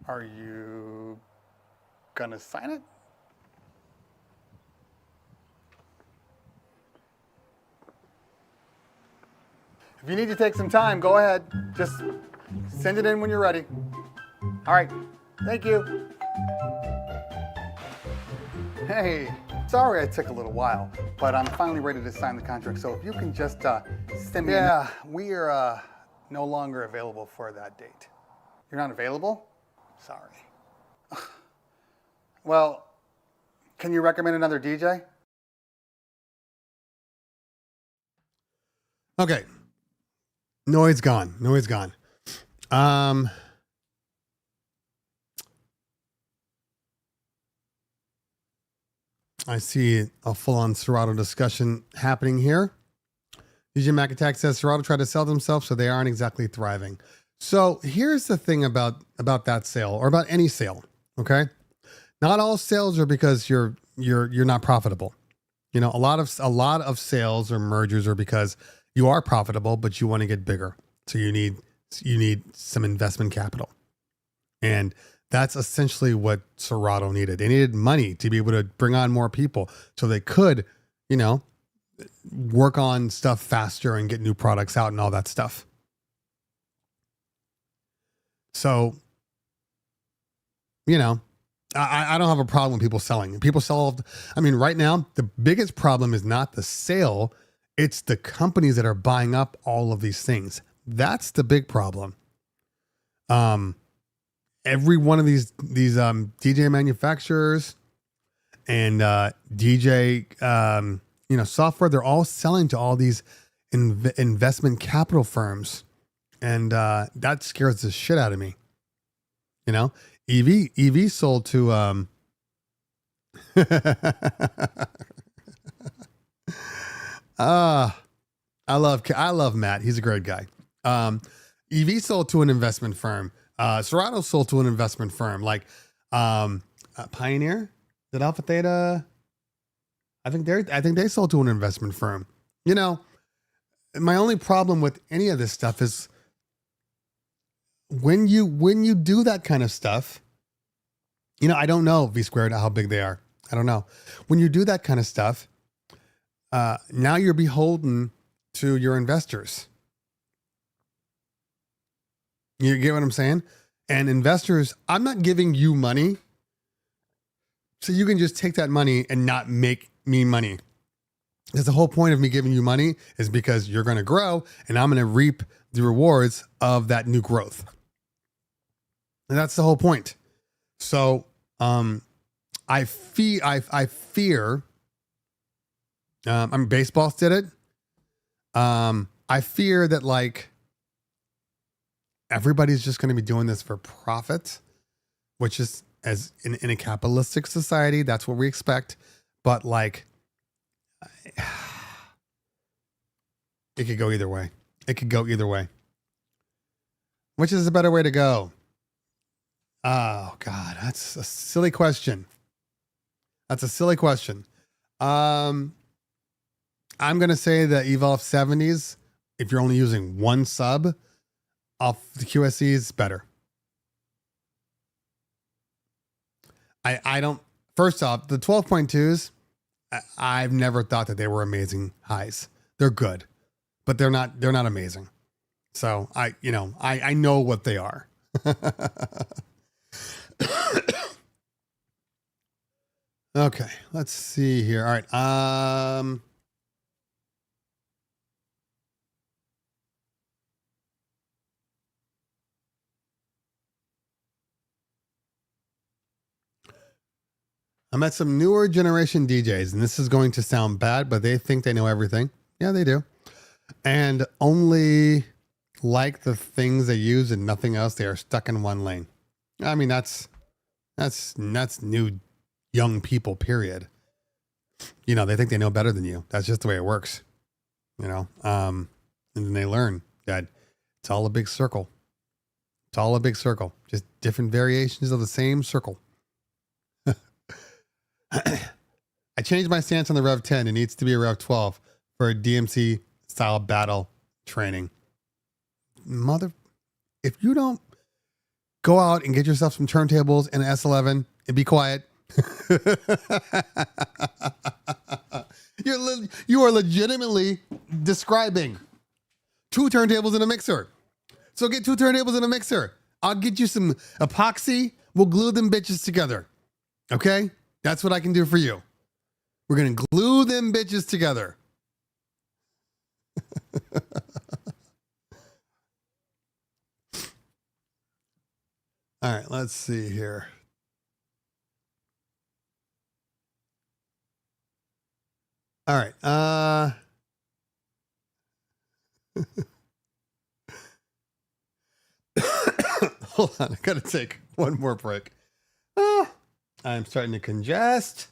Are you gonna sign it? If you need to take some time, go ahead. Just send it in when you're ready. All right, thank you. Hey, sorry I took a little while, but I'm finally ready to sign the contract. So if you can just send me. Yeah, we are no longer available for that date. You're not available? Sorry. Well, can you recommend another DJ? Okay. Noise gone. Noise gone. I see a full-on Serato discussion happening here. DJ Mac Attack says Serato tried to sell themselves, so they aren't exactly thriving. So here's the thing about that sale, or about any sale. Okay, not all sales are because you're not profitable. A lot of sales or mergers are because you are profitable, but you want to get bigger. So you need some investment capital, and that's essentially what Serato needed. They needed money to be able to bring on more people, so they could, work on stuff faster and get new products out and all that stuff. So, I don't have a problem with people selling. People sell. I mean, right now, the biggest problem is not the sale. It's the companies that are buying up all of these things. That's the big problem. Every one of these DJ manufacturers and DJ software, they're all selling to all these investment capital firms, and that scares the shit out of me. EV sold to I love Matt. He's a great guy. EV sold to an investment firm. Serato sold to an investment firm like Pioneer. Is it Alpha Theta? I think they sold to an investment firm. My only problem with any of this stuff is when you do that kind of stuff. I don't know V Squared how big they are. I don't know. When you do that kind of stuff, now you're beholden to your investors. You get what I'm saying? And investors, I'm not giving you money so you can just take that money and not make me money. Because the whole point of me giving you money is because you're going to grow and I'm going to reap the rewards of that new growth. And that's the whole point. So, I fear, baseball did it. I fear that everybody's just going to be doing this for profit, which is, as in a capitalistic society, that's what we expect. But it could go either way. What Which is a better way to go? Oh God, that's a silly question. That's a silly question. I'm gonna say the Evolve 70s, if you're only using one sub off the QSC, is better. I don't. First off, the 12.2s, I've never thought that they were amazing highs. They're good, but they're not amazing. So I know what they are. Okay, let's see here. All right. I met some newer generation DJs, and this is going to sound bad, but they think they know everything. Yeah, they do. And only like the things they use and nothing else. They are stuck in one lane. I mean, that's new young people, period. You know, they think they know better than you. That's just the way it works. You know, and then they learn that it's all a big circle. It's all a big circle. Just different variations of the same circle. I changed my stance on the Rev 10. It needs to be a Rev 12 for a DMC style battle training. If you don't go out and get yourself some turntables and an S11 and be quiet, you are legitimately describing 2 turntables and a mixer. So get 2 turntables and a mixer. I'll get you some epoxy. We'll glue them bitches together. Okay? That's what I can do for you. We're going to glue them bitches together. All right, let's see here. All right. Hold on. I got to take one more break. I'm starting to congest.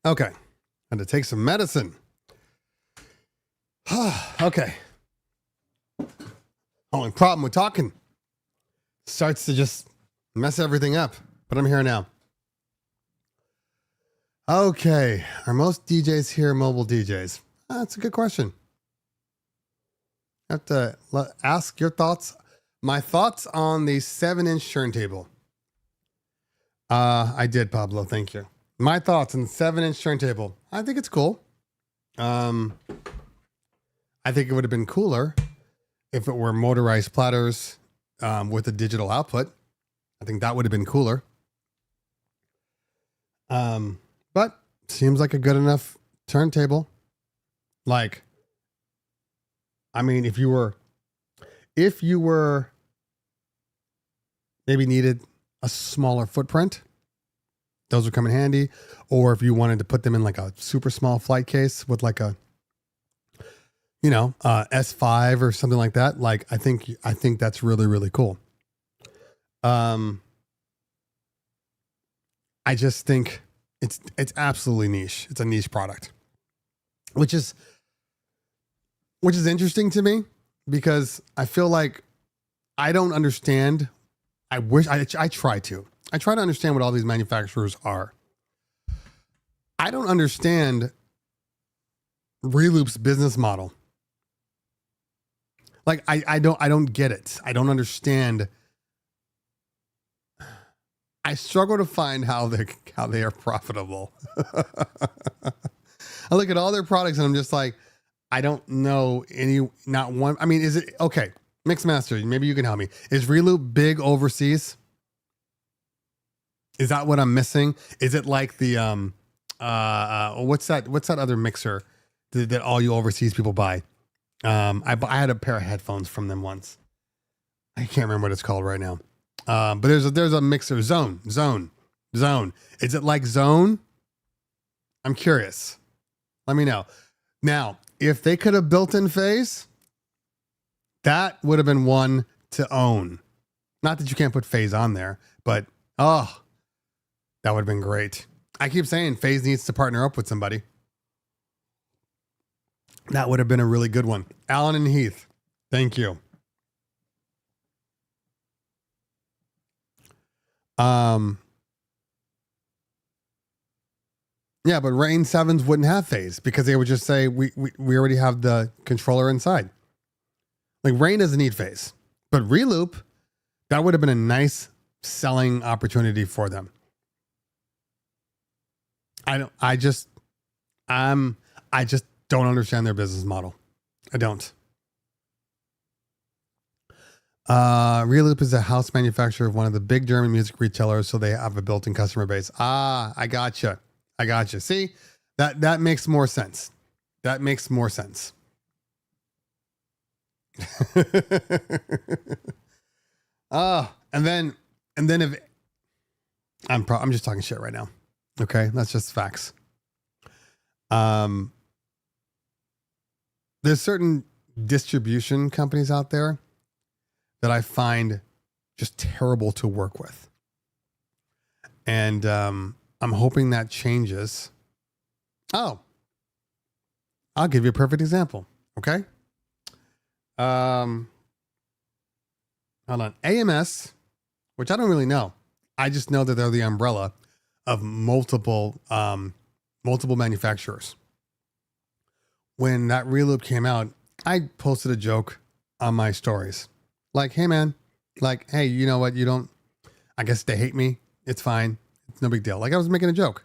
Okay. Had to take some medicine. Okay. Only problem with talking starts to just mess everything up, but I'm here now. Okay. Are most DJs here mobile DJs? That's a good question. I have to ask your thoughts. My thoughts on the 7-inch turntable. I did, Pablo. Thank you. My thoughts on the 7-inch turntable. I think it's cool. I think it would have been cooler if it were motorized platters with a digital output. I think that would have been cooler. But seems like a good enough turntable. Like, I mean, if you were maybe needed a smaller footprint, those would come in handy. Or if you wanted to put them in like a super small flight case with like a, S5 or something like that. Like, I think that's really, really cool. I just think it's absolutely niche. It's a niche product, which is interesting to me because I feel like I don't understand. I try to understand what all these manufacturers are. I don't understand Reloop's business model. Like, I don't get it. I don't understand. I struggle to find how they are profitable. I look at all their products and I'm just like, I don't know not one. I mean, is it okay? Mixmaster, maybe you can help me. Is Reloop big overseas? Is that what I'm missing? Is it like the what's that other mixer that all you overseas people buy? I had a pair of headphones from them once. I can't remember what it's called right now. But there's a mixer, Zone. Is it like Zone? I'm curious. Let me know. Now, if they could have built in phase, that would have been one to own. Not that you can't put phase on there, but that would have been great. I keep saying phase needs to partner up with somebody. That would have been a really good one. Alan and Heath, thank you. Yeah, but Rain 7s wouldn't have phase because they would just say, we already have the controller inside. Like, Rain doesn't need phase, but Reloop, that would have been a nice selling opportunity for them. I just don't understand their business model. I don't. Reloop is a house manufacturer of one of the big German music retailers, so they have a built-in customer base. I gotcha. See, that makes more sense. And then if I'm just talking shit right now. Okay, that's just facts. There's certain distribution companies out there that I find just terrible to work with. And I'm hoping that changes. Oh, I'll give you a perfect example. Okay. Hold on. AMS, which I don't really know. I just know that they're the umbrella of multiple manufacturers. When that Reloop came out, I posted a joke on my stories. Like, hey man, like, hey, you know what? I guess they hate me. It's fine. It's no big deal. Like, I was making a joke.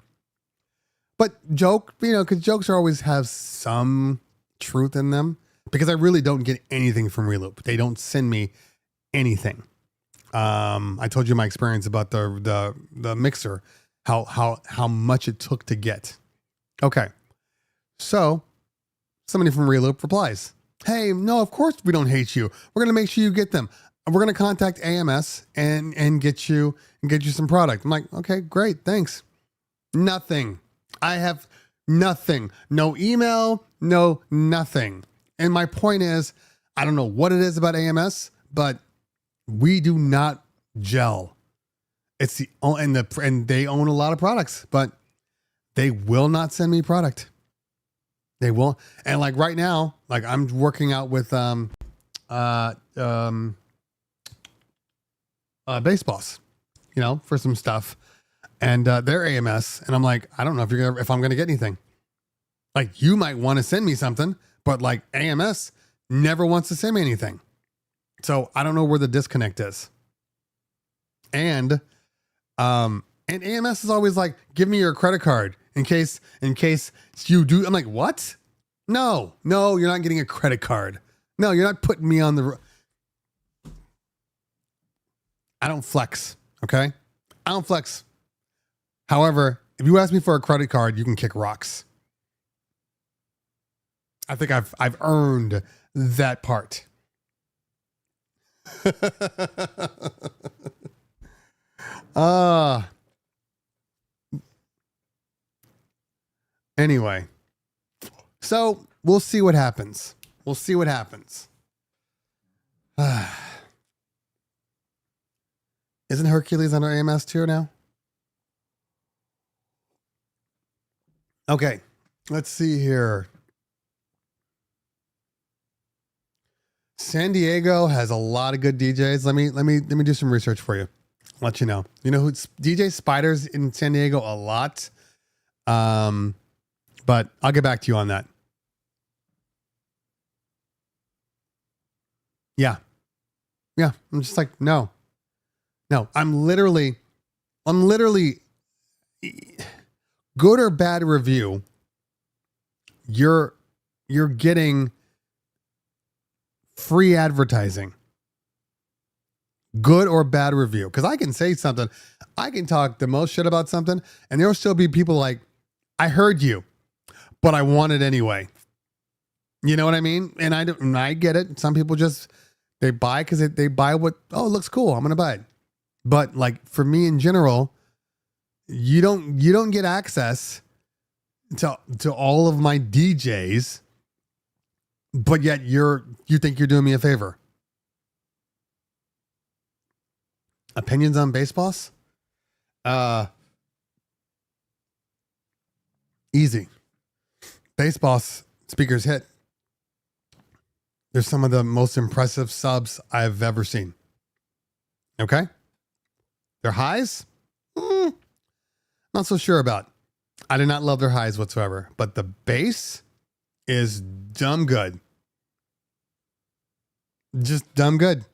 But joke, because jokes always have some truth in them. Because I really don't get anything from Reloop. They don't send me anything. I told you my experience about the mixer, how much it took to get. Okay. So somebody from Reloop replies, hey, no, of course we don't hate you. We're going to make sure you get them. We're going to contact AMS and get you some product. I'm like, okay, great. Thanks. Nothing. I have nothing. No email, no nothing. And my point is, I don't know what it is about AMS, but we do not gel. It's and they own a lot of products, but they will not send me product. They will. And like right now, like I'm working out with Base Boss, for some stuff, and they're AMS, and I'm like, I don't know if I'm gonna get anything. Like, you might want to send me something, but like AMS never wants to send me anything. So I don't know where the disconnect is. And AMS is always like, give me your credit card in case you do. I'm like, what? No, you're not getting a credit card. No, you're not putting me on the. I don't flex. Okay. I don't flex. However, if you ask me for a credit card, you can kick rocks. I think I've earned that part. Anyway, so we'll see what happens. We'll see what happens. Isn't Hercules under AMS too now? Okay, let's see here. San Diego has a lot of good DJs. Let me do some research for you. Let you know. You know who DJ Spiders in San Diego a lot. But I'll get back to you on that. Yeah. Yeah. I'm just like, no. I'm literally good or bad review. You're getting free advertising. Good or bad review. Because I can say something. I can talk the most shit about something, and there'll still be people like, I heard you, but I want it anyway. You know what I mean? And I get it. Some people just, they buy because they buy what, oh, it looks cool, I'm going to buy it. But like for me in general, you don't get access to all of my DJs, but yet you think you're doing me a favor. Opinions on Bass Boss? Easy. Bass Boss speakers hit. They're some of the most impressive subs I've ever seen. Okay? Their highs? Not so sure about. I did not love their highs whatsoever, but the bass is dumb good. Just dumb good.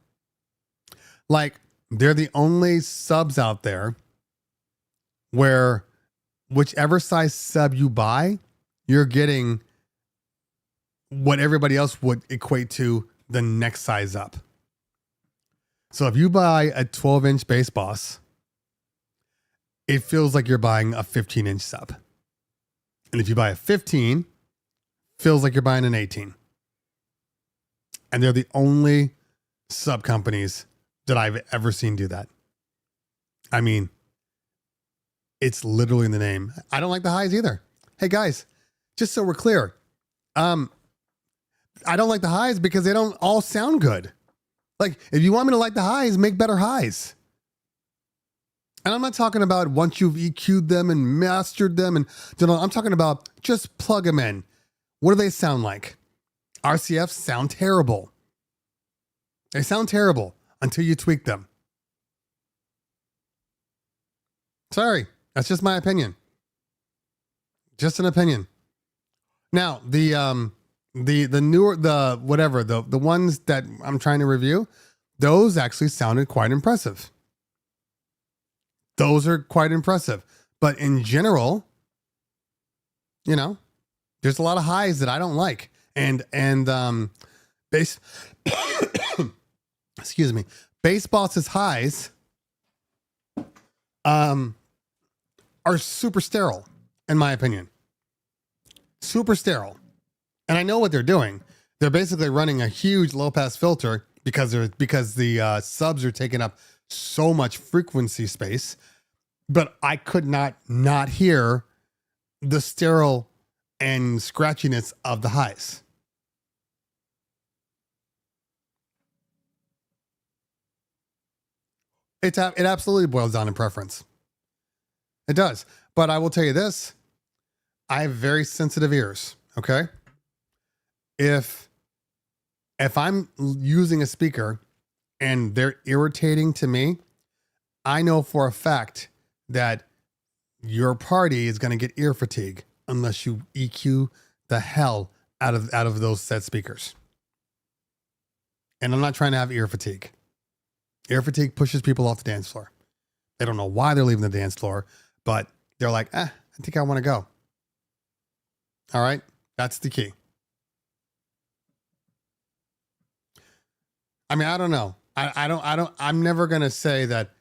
Like, they're the only subs out there where whichever size sub you buy, you're getting what everybody else would equate to the next size up. So if you buy a 12-inch Bass Boss, it feels like you're buying a 15-inch sub. And if you buy a 15, feels like you're buying an 18. And they're the only sub companies that I've ever seen do that. I mean, it's literally in the name. I don't like the highs either. Hey guys, just so we're clear, I don't like the highs because they don't all sound good. Like, if you want me to like the highs, make better highs. And I'm not talking about once you've EQ'd them and mastered them, and I'm talking about just plug them in. What do they sound like? RCFs sound terrible. They sound terrible until you tweak them. Sorry, that's just my opinion. Just an opinion. Now, the newer, the ones that I'm trying to review, those actually sounded quite impressive. Those are quite impressive. But in general, you know, there's a lot of highs that I don't like. And bass excuse me, Bass Boss's highs are super sterile, in my opinion. Super sterile. And I know what they're doing. They're basically running a huge low pass filter because the subs are taking up so much frequency space. But I could not hear the sterile and scratchiness of the highs. It absolutely boils down to preference. It does. But I will tell you this. I have very sensitive ears. Okay. If I'm using a speaker and they're irritating to me, I know for a fact that your party is going to get ear fatigue unless you EQ the hell out of those set speakers. And I'm not trying to have ear fatigue. Ear fatigue pushes people off the dance floor. They don't know why they're leaving the dance floor, but they're like, I think I want to go. All right. That's the key. I mean, I don't know. I'm never going to say that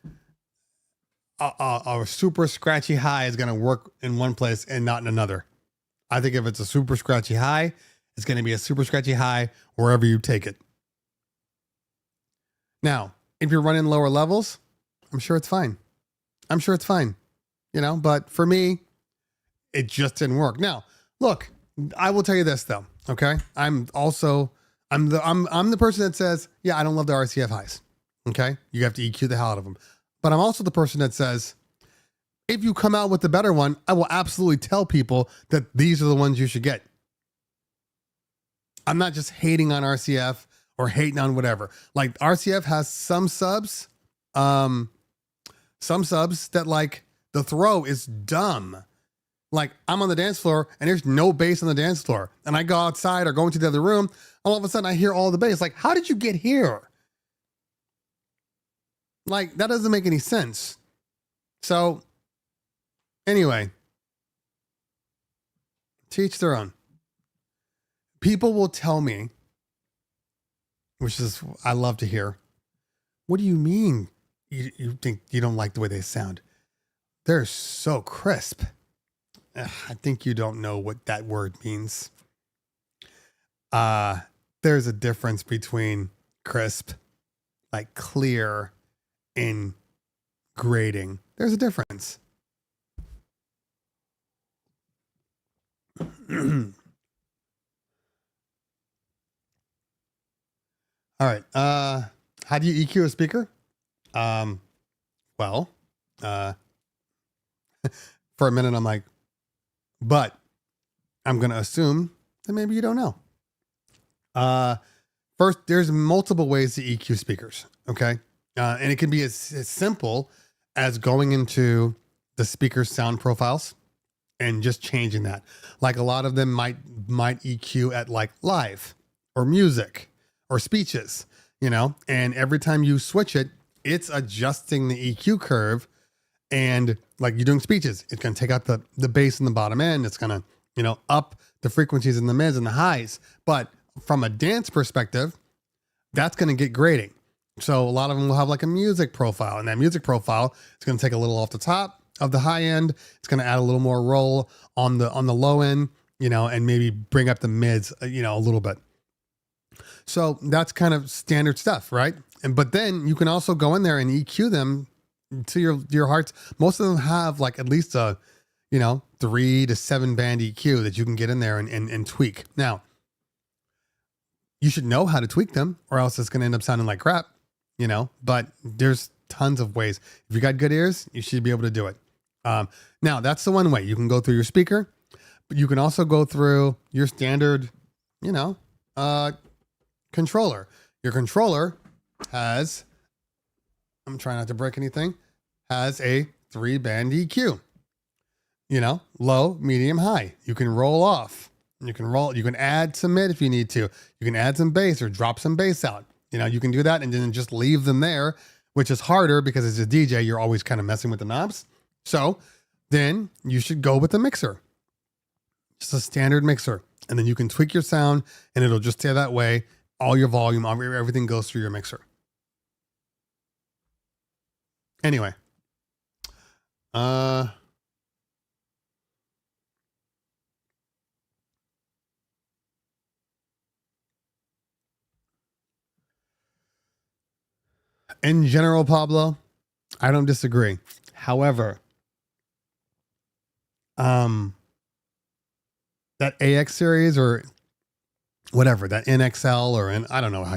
a super scratchy high is going to work in one place and not in another. I think if it's a super scratchy high, it's going to be a super scratchy high wherever you take it. Now, if you're running lower levels, I'm sure it's fine. You know, but for me, it just didn't work. Now, look, I will tell you this though. Okay. I'm also I'm the person that says, yeah, I don't love the RCF highs. Okay. You have to EQ the hell out of them. But I'm also the person that says, if you come out with the better one, I will absolutely tell people that these are the ones you should get. I'm not just hating on RCF or hating on whatever. Like RCF has some subs that like the throw is dumb. Like I'm on the dance floor and there's no bass on the dance floor. And I go outside or go into the other room. All of a sudden I hear all the bass. Like, how did you get here? Like, that doesn't make any sense. So anyway, teach their own. People will tell me, which is, I love to hear, what do you mean you think you don't like the way they sound? They're so crisp. I think you don't know what that word means. There's a difference between crisp, like clear, and grating. There's a difference. All right. How do you EQ a speaker? Well, for a minute, I'm like, but I'm going to assume that maybe you don't know. First, there's multiple ways to EQ speakers. Okay. And it can be as simple as going into the speaker's sound profiles and just changing that. Like a lot of them might EQ at like live or music or speeches, you know, and every time you switch it, it's adjusting the EQ curve. And like you're doing speeches, it's going to take out the bass in the bottom end. It's going to, you know, up the frequencies in the mids and the highs. But from a dance perspective, that's going to get grating. So a lot of them will have like a music profile, and that music profile is going to take a little off the top of the high end. It's going to add a little more roll on the low end, you know, and maybe bring up the mids, you know, a little bit. So that's kind of standard stuff, right? But then you can also go in there and EQ them to your hearts. Most of them have like at least a, you know, 3 to 7 band EQ that you can get in there and tweak. Now, you should know how to tweak them, or else it's going to end up sounding like crap, you know, but there's tons of ways. If you got good ears, you should be able to do it. Now that's the one way. You can go through your speaker, but you can also go through your standard, you know, controller. Your controller has, I'm trying not to break anything, has a 3-band EQ, you know, low, medium, high. You can roll off. You can add some mid if you need to. You can add some bass or drop some bass out. You know, you can do that and then just leave them there, which is harder because as a DJ, you're always kind of messing with the knobs. So then you should go with the mixer. Just a standard mixer. And then you can tweak your sound and it'll just stay that way. All your volume, everything goes through your mixer. Anyway. In general, Pablo, I don't disagree. However, that AX series or whatever, that NXL or I don't know how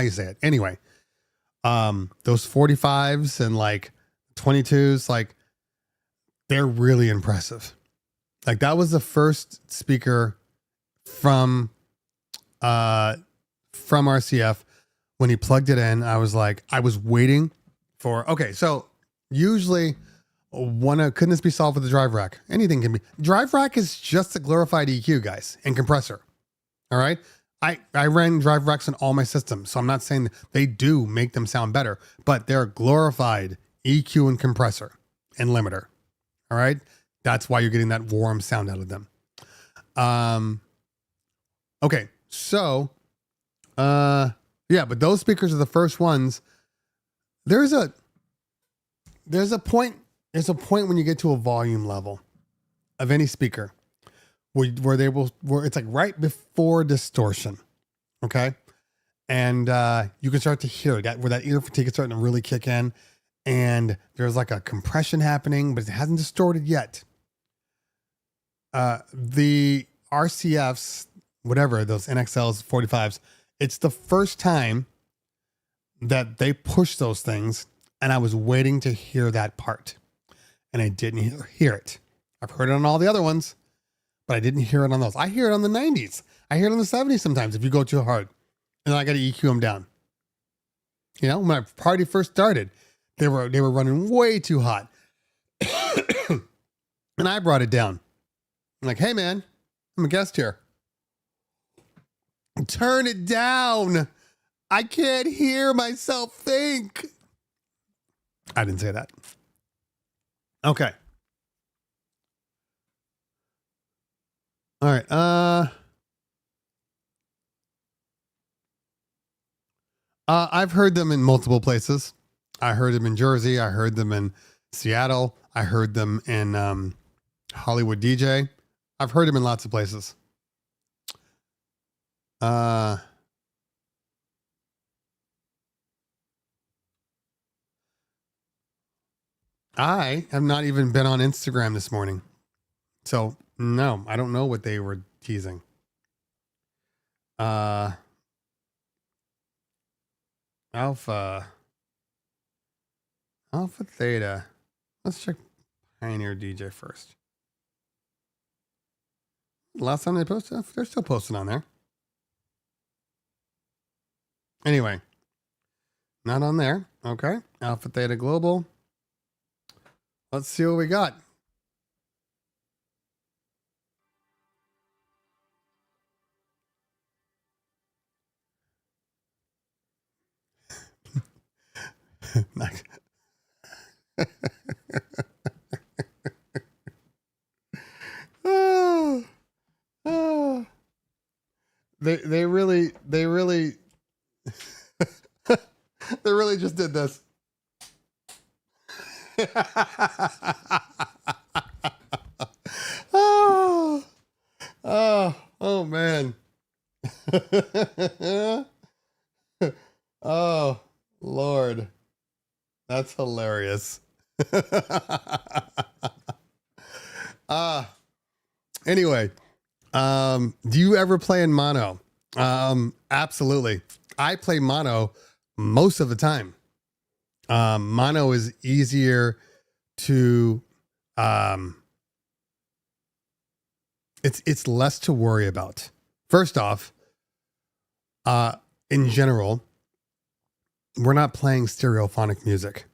you say it. Anyway, those 45s and like 22s, like they're really impressive. Like that was the first speaker from RCF. When he plugged it in, I was waiting for, okay, so usually couldn't this be solved with the drive rack? Anything can be. Drive rack is just a glorified EQ, guys, and compressor. All right. I ran drive racks on all my systems, so I'm not saying that they do make them sound better, but they're glorified EQ and compressor and limiter. All right. That's why you're getting that warm sound out of them. Okay. So, yeah, but those speakers are the first ones. There's a point when you get to a volume level of any speaker where it's like right before distortion. Okay. And you can start to hear that where that ear fatigue is starting to really kick in, and there's like a compression happening, but it hasn't distorted yet. The RCFs, whatever, those NXLs, 45s, It's the first time that they pushed those things, and I was waiting to hear that part, and I didn't hear it. I've heard it on all the other ones, but I didn't hear it on those. I hear it on the 90s. I hear it on the 70s sometimes if you go too hard, and then I got to EQ them down. You know, when my party first started, they were running way too hot, and I brought it down. I'm like, hey man, I'm a guest here. Turn it down. I can't hear myself think. I didn't say that. Okay. All right. I've heard them in multiple places. I heard them in Jersey. I heard them in Seattle. I heard them in Hollywood DJ. I've heard them in lots of places. I have not even been on Instagram this morning. So, no, I don't know what they were teasing. Alpha Theta. Let's check Pioneer DJ first. Last time they posted, they're still posting on there. Anyway, not on there. Okay. Alpha Theta Global. Let's see what we got. Oh, oh. They really they really just did this. Oh man. Oh Lord. That's hilarious. Anyway, do you ever play in mono? Absolutely. I play mono most of the time. Mono is easier to, it's less to worry about. First off, in general, we're not playing stereophonic music.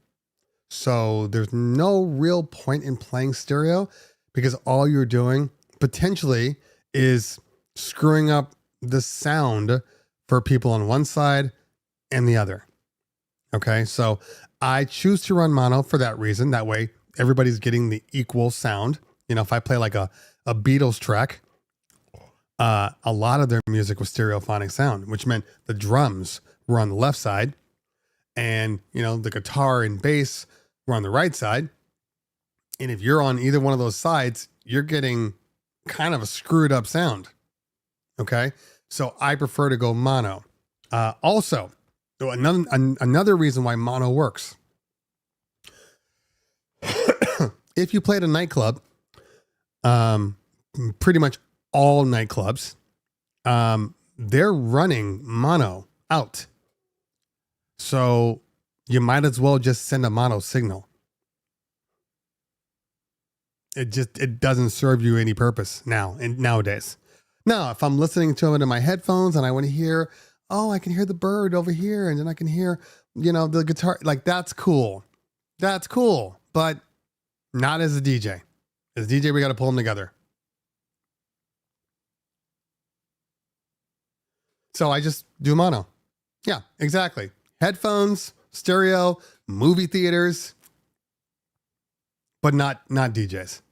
So there's no real point in playing stereo because all you're doing potentially is screwing up the sound for people on one side and the other. Okay. So I choose to run mono for that reason. That way everybody's getting the equal sound. You know, if I play like a Beatles track, a lot of their music was stereophonic sound, which meant the drums were on the left side and, you know, the guitar and bass were on the right side. And if you're on either one of those sides, you're getting kind of a screwed up sound. Okay. So I prefer to go mono. Also, another reason why mono works. If you play at a nightclub, pretty much all nightclubs, they're running mono out. So you might as well just send a mono signal. It doesn't serve you any purpose nowadays. Now, if I'm listening to it in my headphones and I want to hear, oh, I can hear the bird over here, and then I can hear, you know, the guitar, like that's cool. That's cool, but not as a DJ. As a DJ, we got to pull them together. So I just do mono. Yeah, exactly. Headphones, stereo, movie theaters, but not DJs.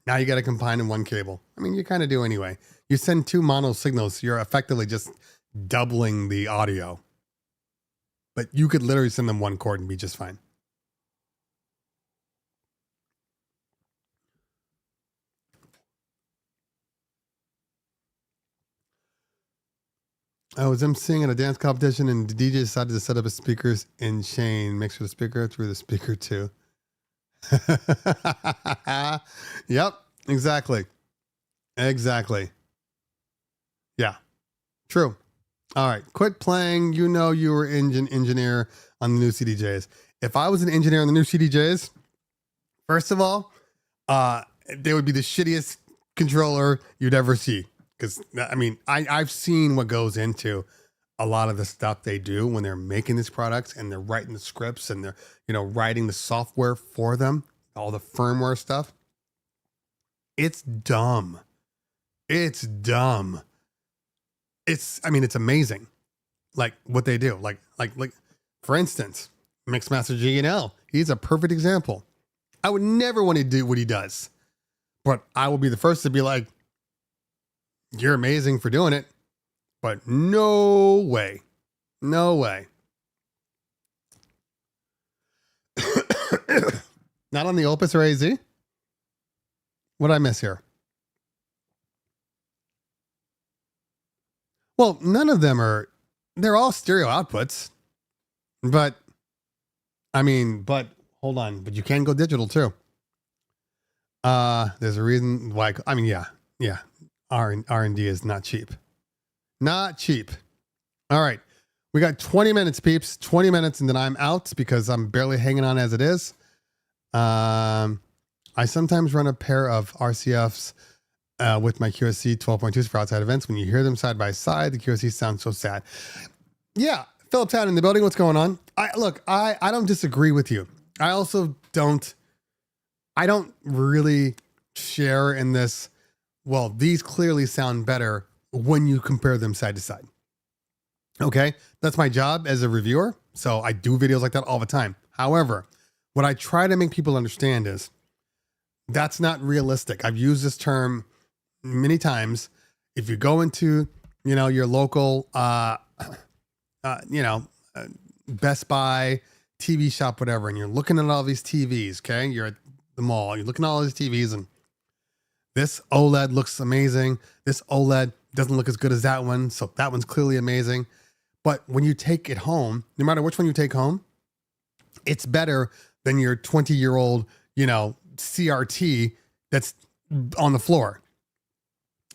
Now you got to combine in one cable. I mean, you kind of do anyway. You send two mono signals, you're effectively just doubling the audio. But you could literally send them one chord and be just fine. I was emceeing at a dance competition and the DJ decided to set up his speakers in chain. Mix with the speaker through the speaker too. Yep, exactly. Yeah. True. All right. Quit playing. You know you were engineer on the new CDJs. If I was an engineer on the new CDJs, first of all, they would be the shittiest controller you'd ever see. Because, I mean, I've seen what goes into a lot of the stuff they do when they're making these products and they're writing the scripts and they're, writing the software for them, all the firmware stuff. It's dumb. It's dumb. It's amazing. Like what they do. Like, for instance, Mixmaster G&L. He's a perfect example. I would never want to do what he does, but I will be the first to be like, you're amazing for doing it, but no way. No way. Not on the Opus or AZ? What did I miss here? Well, none of them they're all stereo outputs, but hold on, but you can go digital too. There's a reason why, yeah. R&D is not cheap. Not cheap. All right. We got 20 minutes, peeps. 20 minutes, and then I'm out because I'm barely hanging on as it is. I sometimes run a pair of RCFs with my QSC 12.2s for outside events. When you hear them side by side, the QSC sounds so sad. Yeah. Philip Town in the building. What's going on? I don't disagree with you. I also don't really share in this. Well, these clearly sound better when you compare them side to side. Okay. That's my job as a reviewer. So I do videos like that all the time. However, what I try to make people understand is that's not realistic. I've used this term many times. If you go into, your local, Best Buy, TV shop, whatever, and you're looking at all these TVs, okay? You're at the mall, you're looking at all these TVs, and this OLED looks amazing. This OLED doesn't look as good as that one, so that one's clearly amazing. But when you take it home, no matter which one you take home, it's better than your 20-year-old, CRT that's on the floor.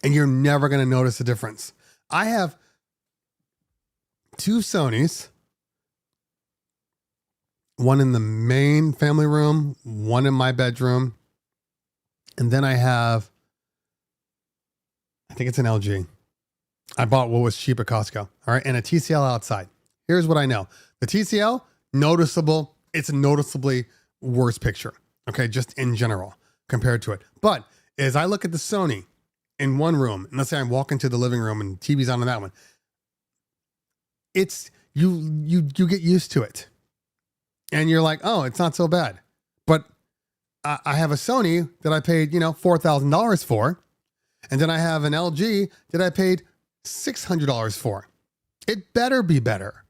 And you're never going to notice a difference. I have 2 Sonys, one in the main family room, one in my bedroom. And then I have, I think it's an LG. I bought what was cheap at Costco. All right. And a TCL outside. Here's what I know. The TCL, noticeable. It's a noticeably worse picture. Okay. Just in general compared to it. But as I look at the Sony in one room, and let's say I walk into the living room and TV's on in that one, it's, you get used to it. And you're like, oh, it's not so bad. But I have a Sony that I paid, $4,000 for. And then I have an LG that I paid $600 for. It better be better.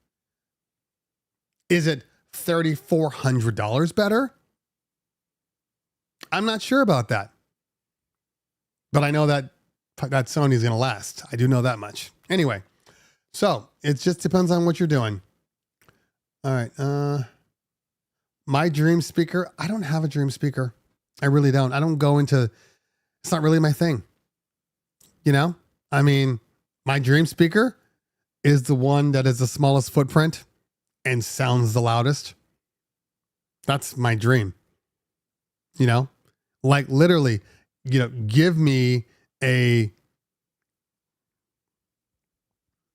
Is it $3,400 better? I'm not sure about that. But I know that Sony's going to last. I do know that much. Anyway, so it just depends on what you're doing. All right. My dream speaker, I don't have a dream speaker. I really don't. I don't go into, it's not really my thing. My dream speaker is the one that is the smallest footprint and sounds the loudest. That's my dream. Like literally, give me a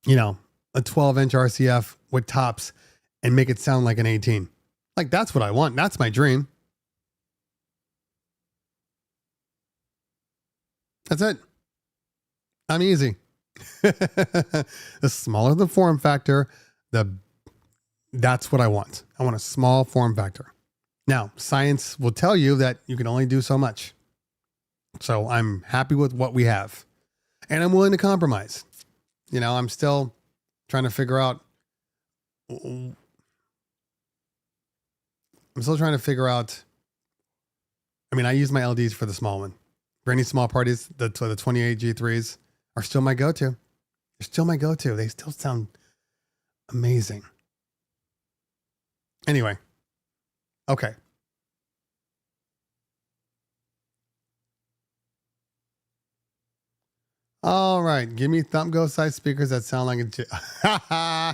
12-inch RCF with tops and make it sound like an 18. Like, that's what I want. That's my dream. That's it. I'm easy. The smaller the form factor, that's what I want. I want a small form factor. Now, science will tell you that you can only do so much. So I'm happy with what we have. And I'm willing to compromise. I'm still trying to figure out. I use my LDs for the small one. For any small parties, the 28 G3s are still my go-to. They're still my go-to. They still sound amazing. Anyway. Okay. All right. Give me thumb go size speakers that sound like yeah,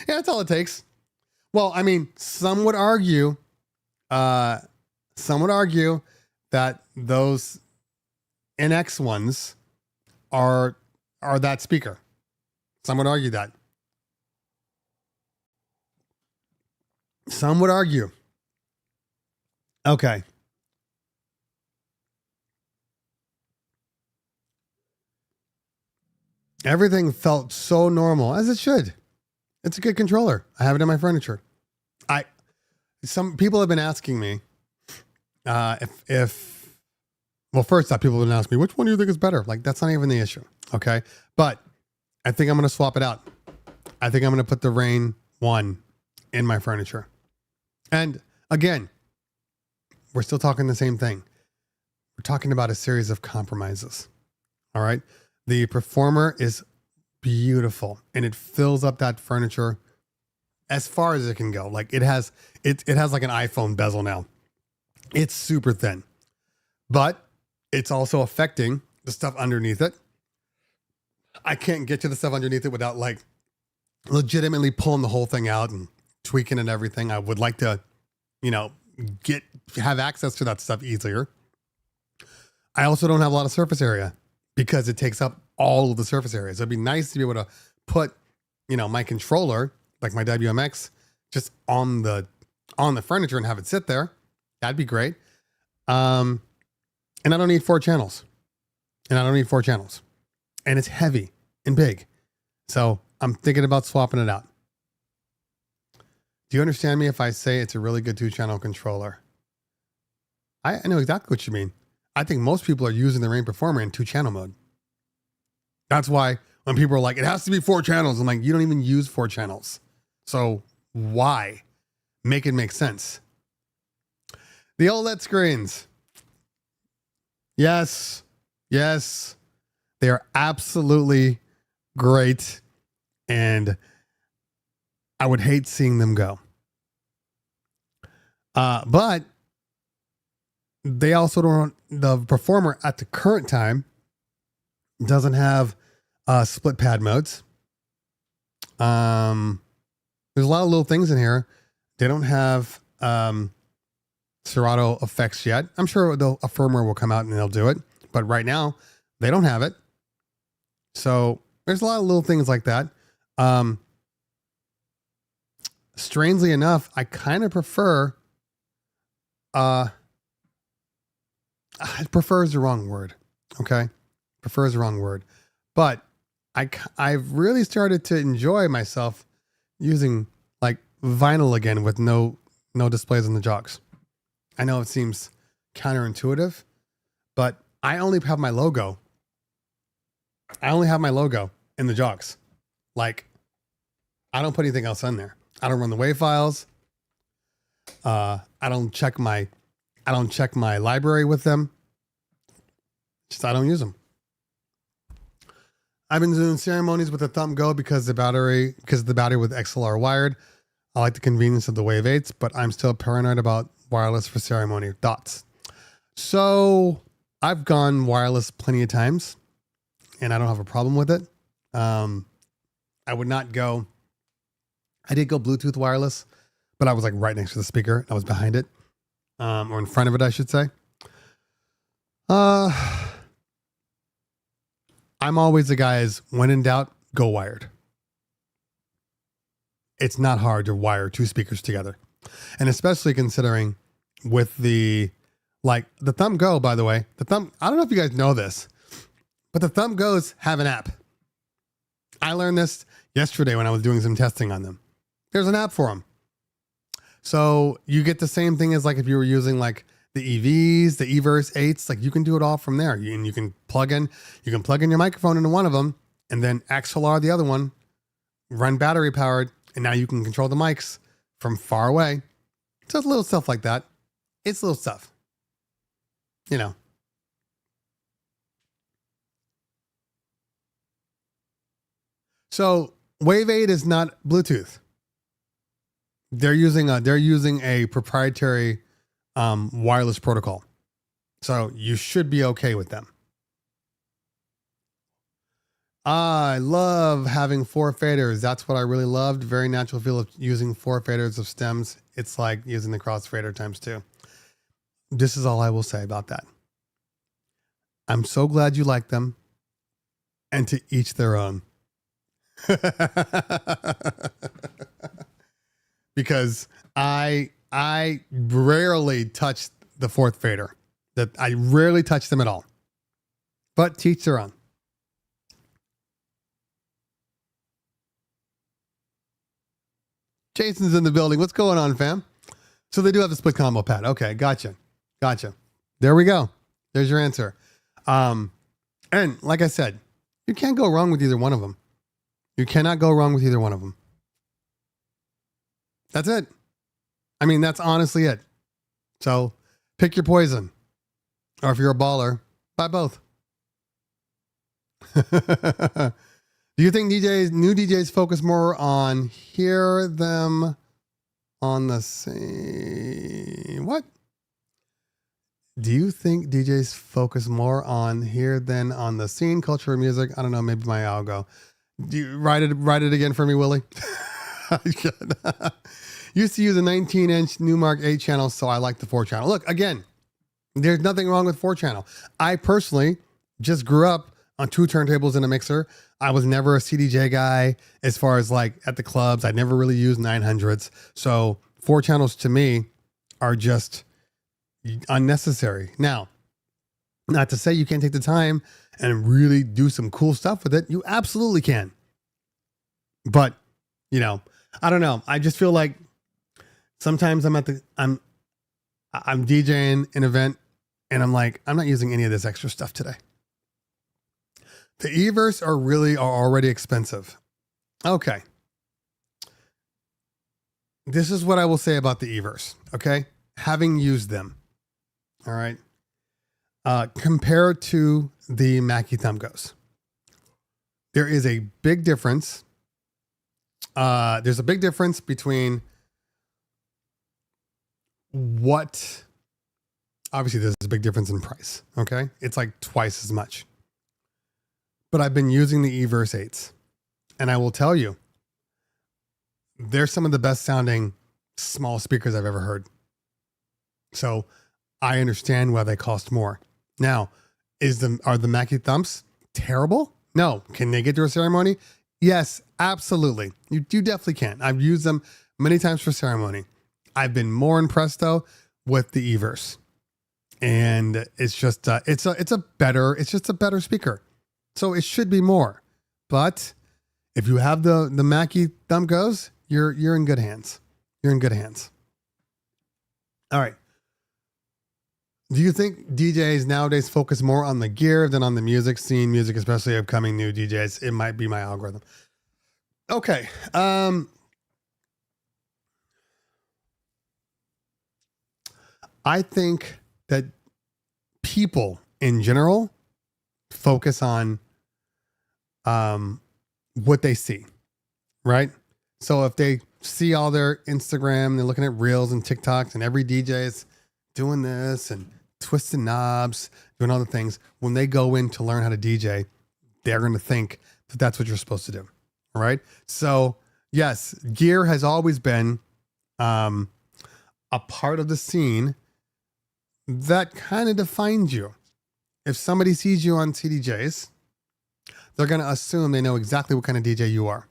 that's all it takes. Well, I mean, some would argue that those NX ones are that speaker. Some would argue that. Some would argue. Okay. Everything felt so normal, as it should. It's a good controller. I have it in my furniture. Some people have been asking me if well, first off, people have been asking me, which one do you think is better? Like, that's not even the issue. Okay. But I think I'm going to swap it out. I think I'm going to put the Rain 1 in my furniture. And again, we're still talking the same thing. We're talking about a series of compromises. All right. The Performer is beautiful and it fills up that furniture as far as it can go. Like it has like an iPhone bezel now. It's super thin, but it's also affecting the stuff underneath it. I can't get to the stuff underneath it without like legitimately pulling the whole thing out and tweaking and everything. I would like to, have access to that stuff easier. I also don't have a lot of surface area because it takes up all of the surface area. So it'd be nice to be able to put, my controller, like my WMX, just on the furniture and have it sit there. That'd be great. And I don't need 4 channels. And it's heavy and big. So I'm thinking about swapping it out. Do you understand me if I say it's a really good 2-channel controller? I know exactly what you mean. I think most people are using the Rain Performer in 2-channel mode. That's why when people are like, it has to be 4 channels, I'm like, you don't even use 4 channels. So why? Make it make sense. The OLED screens. Yes. They are absolutely great. And I would hate seeing them go. But they also don't, the Performer at the current time doesn't have split pad modes. There's a lot of little things in here. They don't have Serato effects yet. I'm sure a firmware will come out and they'll do it. But right now, they don't have it. So there's a lot of little things like that. Strangely enough, I kind of prefer, prefer is the wrong word. Okay. Prefer is the wrong word, but I've really started to enjoy myself using like vinyl again with no displays on the jocks. I know it seems counterintuitive, but I only have my logo. In the jocks. Like I don't put anything else on there. I don't run the WAV files. I don't check my library with them. Just I don't use them. I've been doing ceremonies with the Thumb Go because the battery with XLR wired. I like the convenience of the Wave 8s, but I'm still paranoid about wireless for ceremony. Thoughts? So I've gone wireless plenty of times and I don't have a problem with it. I would not go. I did go Bluetooth wireless, but I was like right next to the speaker. I was behind it, or in front of it, I should say. I'm always the guys, when in doubt, go wired. It's not hard to wire 2 speakers together. And especially considering with the Thumb Go, by the way, I don't know if you guys know this, but the Thumb Go's have an app. I learned this yesterday when I was doing some testing on them. There's an app for them. So you get the same thing as like if you were using like the EVs, the Everse 8s, like you can do it all from there. And you can plug in your microphone into one of them and then XLR the other one, run battery powered, and now you can control the mics from far away. So it's little stuff like that. It's little stuff. So Wave 8 is not Bluetooth. They're using a proprietary wireless protocol. So you should be okay with them. I love having 4 faders. That's what I really loved. Very natural feel of using 4 faders of stems. It's like using the crossfader times 2. This is all I will say about that. I'm so glad you like them, and to each their own. Because I rarely touch the 4th fader. That I rarely touch them at all. But to each their own. Jason's in the building. What's going on, fam? So they do have the split combo pad. Okay, gotcha. There we go. There's your answer. And like I said, you can't go wrong with either one of them. You cannot go wrong with either one of them. That's it. I mean, that's honestly it. So pick your poison. Or if you're a baller, buy both. Do you think new DJs focus more on hear them on the same? What? Do you think DJs focus more on here than on the scene, culture, or music? I don't know. Maybe my algo. Do you write it again for me, Willie? I should. Used to use a 19-inch Newmark 8-channel, so I like the 4-channel. Look, again, there's nothing wrong with 4-channel. I personally just grew up on 2 turntables and a mixer. I was never a CDJ guy as far as like at the clubs. I never really used 900s. So 4 channels to me are just unnecessary. Now, not to say you can't take the time and really do some cool stuff with it. You absolutely can. But, I don't know. I just feel like sometimes I'm DJing an event and I'm like, I'm not using any of this extra stuff today. The Evers are already expensive. Okay. This is what I will say about the Evers. Okay. Having used them. All right. Compared to the Mackie Thumb Goes. There is a big difference. There's a big difference between obviously there's a big difference in price. Okay. It's like twice as much. But I've been using the Everse 8s. And I will tell you, they're some of the best sounding small speakers I've ever heard. So I understand why they cost more. Now, are the Mackie Thumps terrible? No. Can they get to a ceremony? Yes, absolutely. You definitely can. I've used them many times for ceremony. I've been more impressed though with the Everse. And it's just it's just a better speaker. So it should be more. But if you have the Mackie Thumb Goes, you're in good hands. You're in good hands. All right. Do you think DJs nowadays focus more on the gear than on the music scene, music, especially upcoming new DJs? It might be my algorithm. Okay. I think that people in general focus on what they see, right? So if they see all their Instagram, they're looking at reels and TikToks, and every DJ is doing this and twisting knobs, doing all the things. When they go in to learn how to DJ, they're going to think that that's what you're supposed to do. All right. So yes, gear has always been a part of the scene that kind of defines you. If somebody sees you on CDJs, they're going to assume they know exactly what kind of DJ you are.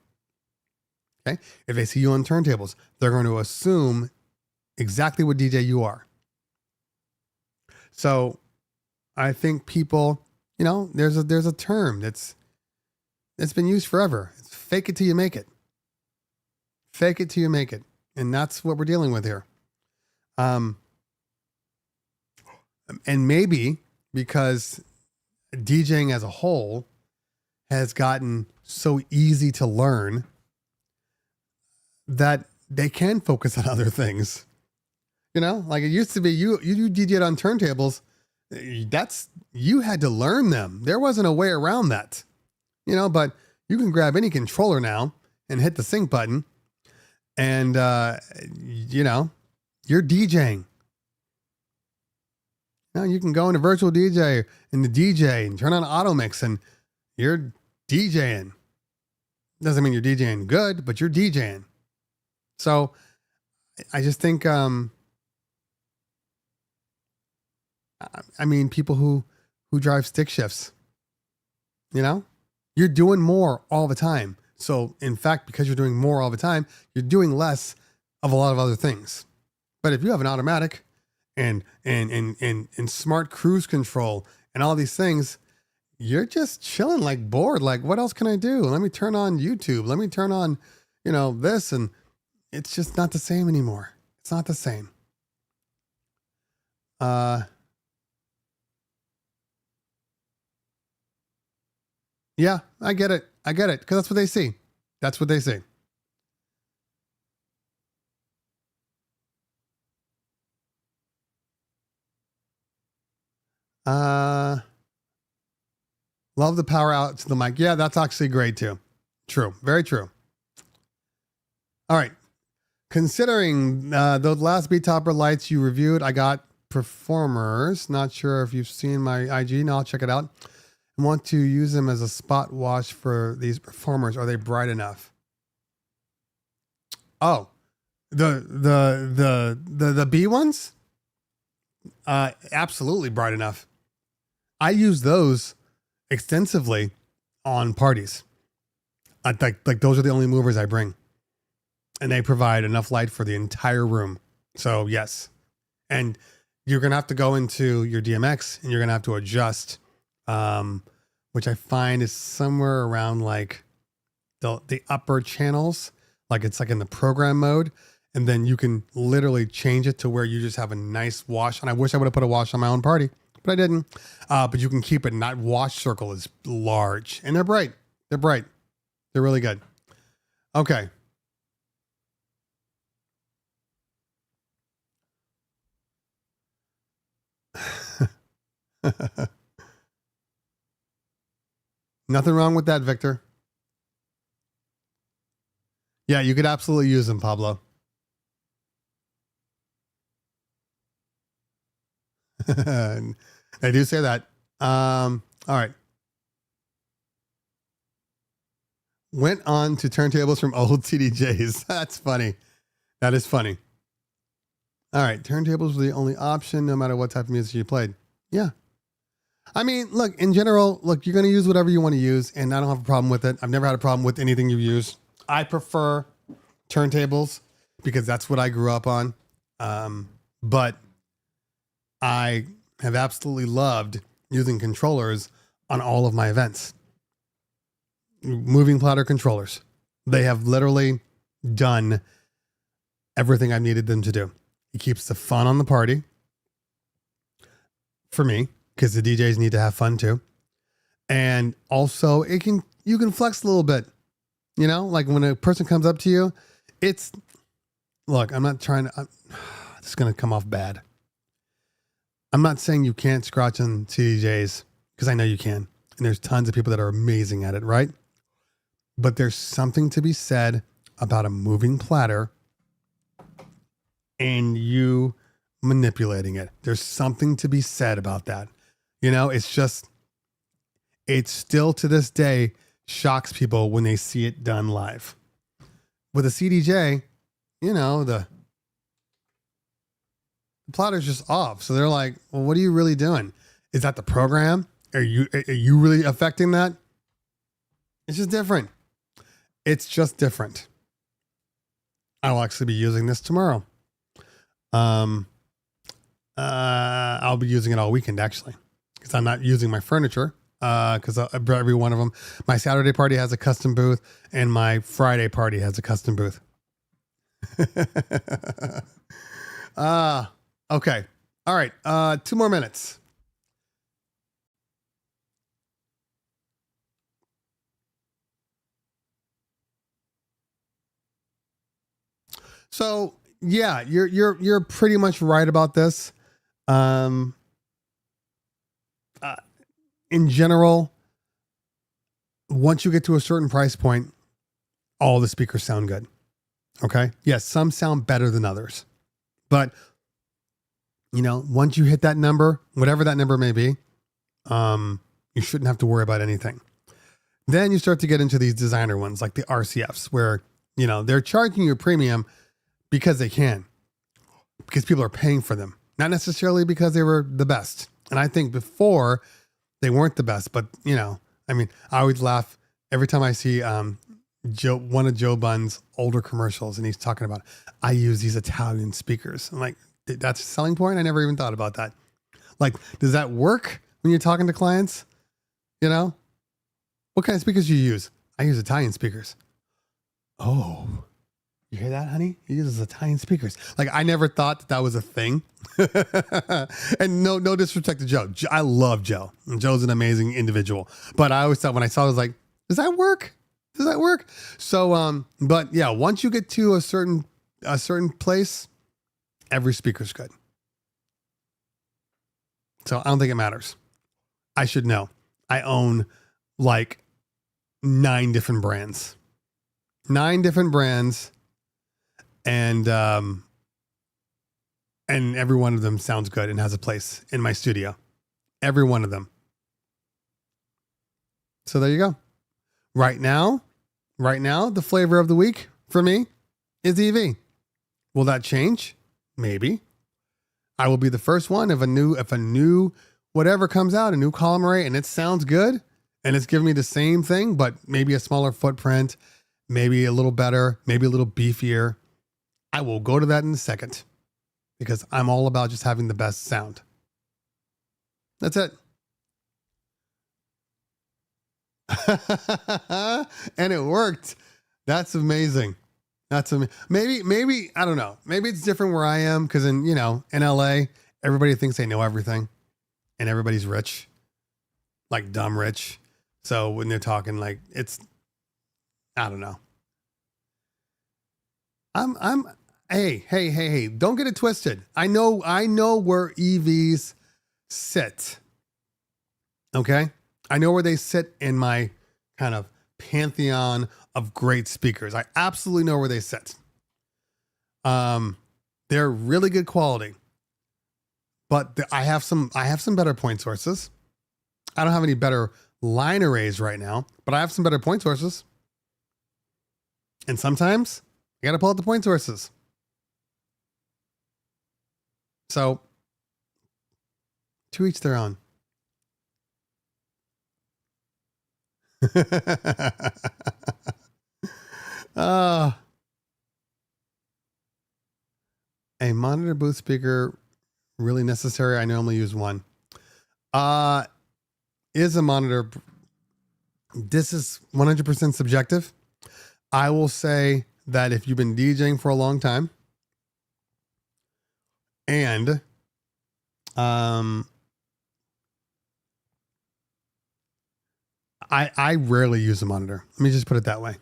Okay. If they see you on turntables, they're going to assume exactly what DJ you are. So I think people, there's a term that's been used forever. It's fake it till you make it. Fake it till you make it. And that's what we're dealing with here. And maybe because DJing as a whole has gotten so easy to learn that they can focus on other things. Like it used to be, you DJ'd on turntables. You had to learn them. There wasn't a way around that, but you can grab any controller now and hit the sync button and, you're DJing. Now you can go into virtual DJ and the DJ and turn on auto mix and you're DJing. Doesn't mean you're DJing good, but you're DJing. So I just think, I mean, people who drive stick shifts, you know, you're doing more all the time. So in fact, because you're doing more all the time, you're doing less of a lot of other things. But if you have an automatic and smart cruise control and all these things, you're just chilling, like bored. Like, what else can I do? Let me turn on YouTube. Let me turn on, this. And it's just not the same anymore. It's not the same. Yeah, I get it. Because that's what they see. That's what they see. Love the power out to the mic. Yeah, that's actually great too. True. Very true. All right. Considering the last Beat Topper lights you reviewed, I got Performers. Not sure if you've seen my IG. No, I'll check it out. I want to use them as a spot wash for these Performers. Are they bright enough? Oh, the B ones? Absolutely bright enough. I use those extensively on parties. Like those are the only movers I bring, and they provide enough light for the entire room. So yes, and you're gonna have to go into your DMX and you're gonna have to adjust, which I find is somewhere around like the upper channels, like it's like in the program mode, and then you can literally change it to where you just have a nice wash. And I wish I would have put a wash on my own party, but I didn't. But you can keep it, and that wash circle is large, and they're bright. They're bright. They're really good. Okay. Nothing wrong with that, Victor. Yeah, you could absolutely use them, Pablo. I do say that. All right. Went on to turntables from old CDJs. That's funny. That is funny. All right. Turntables were the only option, no matter what type of music you played. Yeah. I mean, look, in general, you're going to use whatever you want to use, and I don't have a problem with it. I've never had a problem with anything you use. I prefer turntables because that's what I grew up on. But I have absolutely loved using controllers on all of my events. Moving platter controllers. They have literally done everything I've needed them to do. It keeps the fun on the party for me, because the DJs need to have fun too. And also you can flex a little bit, like when a person comes up to you, I'm not trying to, this is going to come off bad. I'm not saying you can't scratch on CDJs, because I know you can. And there's tons of people that are amazing at it, right? But there's something to be said about a moving platter and you manipulating it. There's something to be said about that. It's still to this day shocks people when they see it done live. With a CDJ, the platter's just off. So they're like, well, what are you really doing? Is that the program? Are you really affecting that? It's just different. It's just different. I will actually be using this tomorrow. I'll be using it all weekend, actually, because I'm not using my furniture. Because every one of them, my Saturday party has a custom booth, and my Friday party has a custom booth. Okay. All right. 2 more minutes. So yeah, you're pretty much right about this. In general, once you get to a certain price point, all the speakers sound good. Okay. Yes, some sound better than others, but once you hit that number, whatever that number may be, you shouldn't have to worry about anything. Then you start to get into these designer ones like the RCFs where, they're charging you a premium because they can, because people are paying for them, not necessarily because they were the best. And I think before they weren't the best, but I always laugh every time I see one of Joe Bunn's older commercials and he's talking about, I use these Italian speakers. I'm like, that's a selling point? I never even thought about that. Like, does that work when you're talking to clients? What kind of speakers do you use? I use Italian speakers. Oh, you hear that, honey? He uses Italian speakers. Like, I never thought that was a thing. And no disrespect to Joe. I love Joe. Joe's an amazing individual. But I always thought when I saw it, I was like, does that work? Does that work? So, but yeah, once you get to a certain place, every speaker's good. So I don't think it matters. I should know. I own like 9 different brands. 9 different brands. And every one of them sounds good and has a place in my studio. Every one of them. So there you go. Right now, the flavor of the week for me is EV. Will that change? Maybe. I will be the first one if a new whatever comes out, a new column array, and it sounds good and it's giving me the same thing, but maybe a smaller footprint, maybe a little better, maybe a little beefier. I will go to that in a second because I'm all about just having the best sound. That's it. And it worked. That's amazing. Maybe, I don't know. Maybe it's different where I am because in LA, everybody thinks they know everything and everybody's rich, like dumb rich. So when they're talking like I don't know. Hey, don't get it twisted. I know where EVs sit. Okay. I know where they sit in my kind of pantheon of great speakers. I absolutely know where they sit. They're really good quality, but I have some better point sources. I don't have any better line arrays right now, but I have some better point sources. And sometimes I got to pull out the point sources. So to each their own. A monitor booth speaker really necessary? I normally use one. Is a monitor? This is 100% subjective. I will say that if you've been DJing for a long time, and I rarely use a monitor. Let me just put it that way.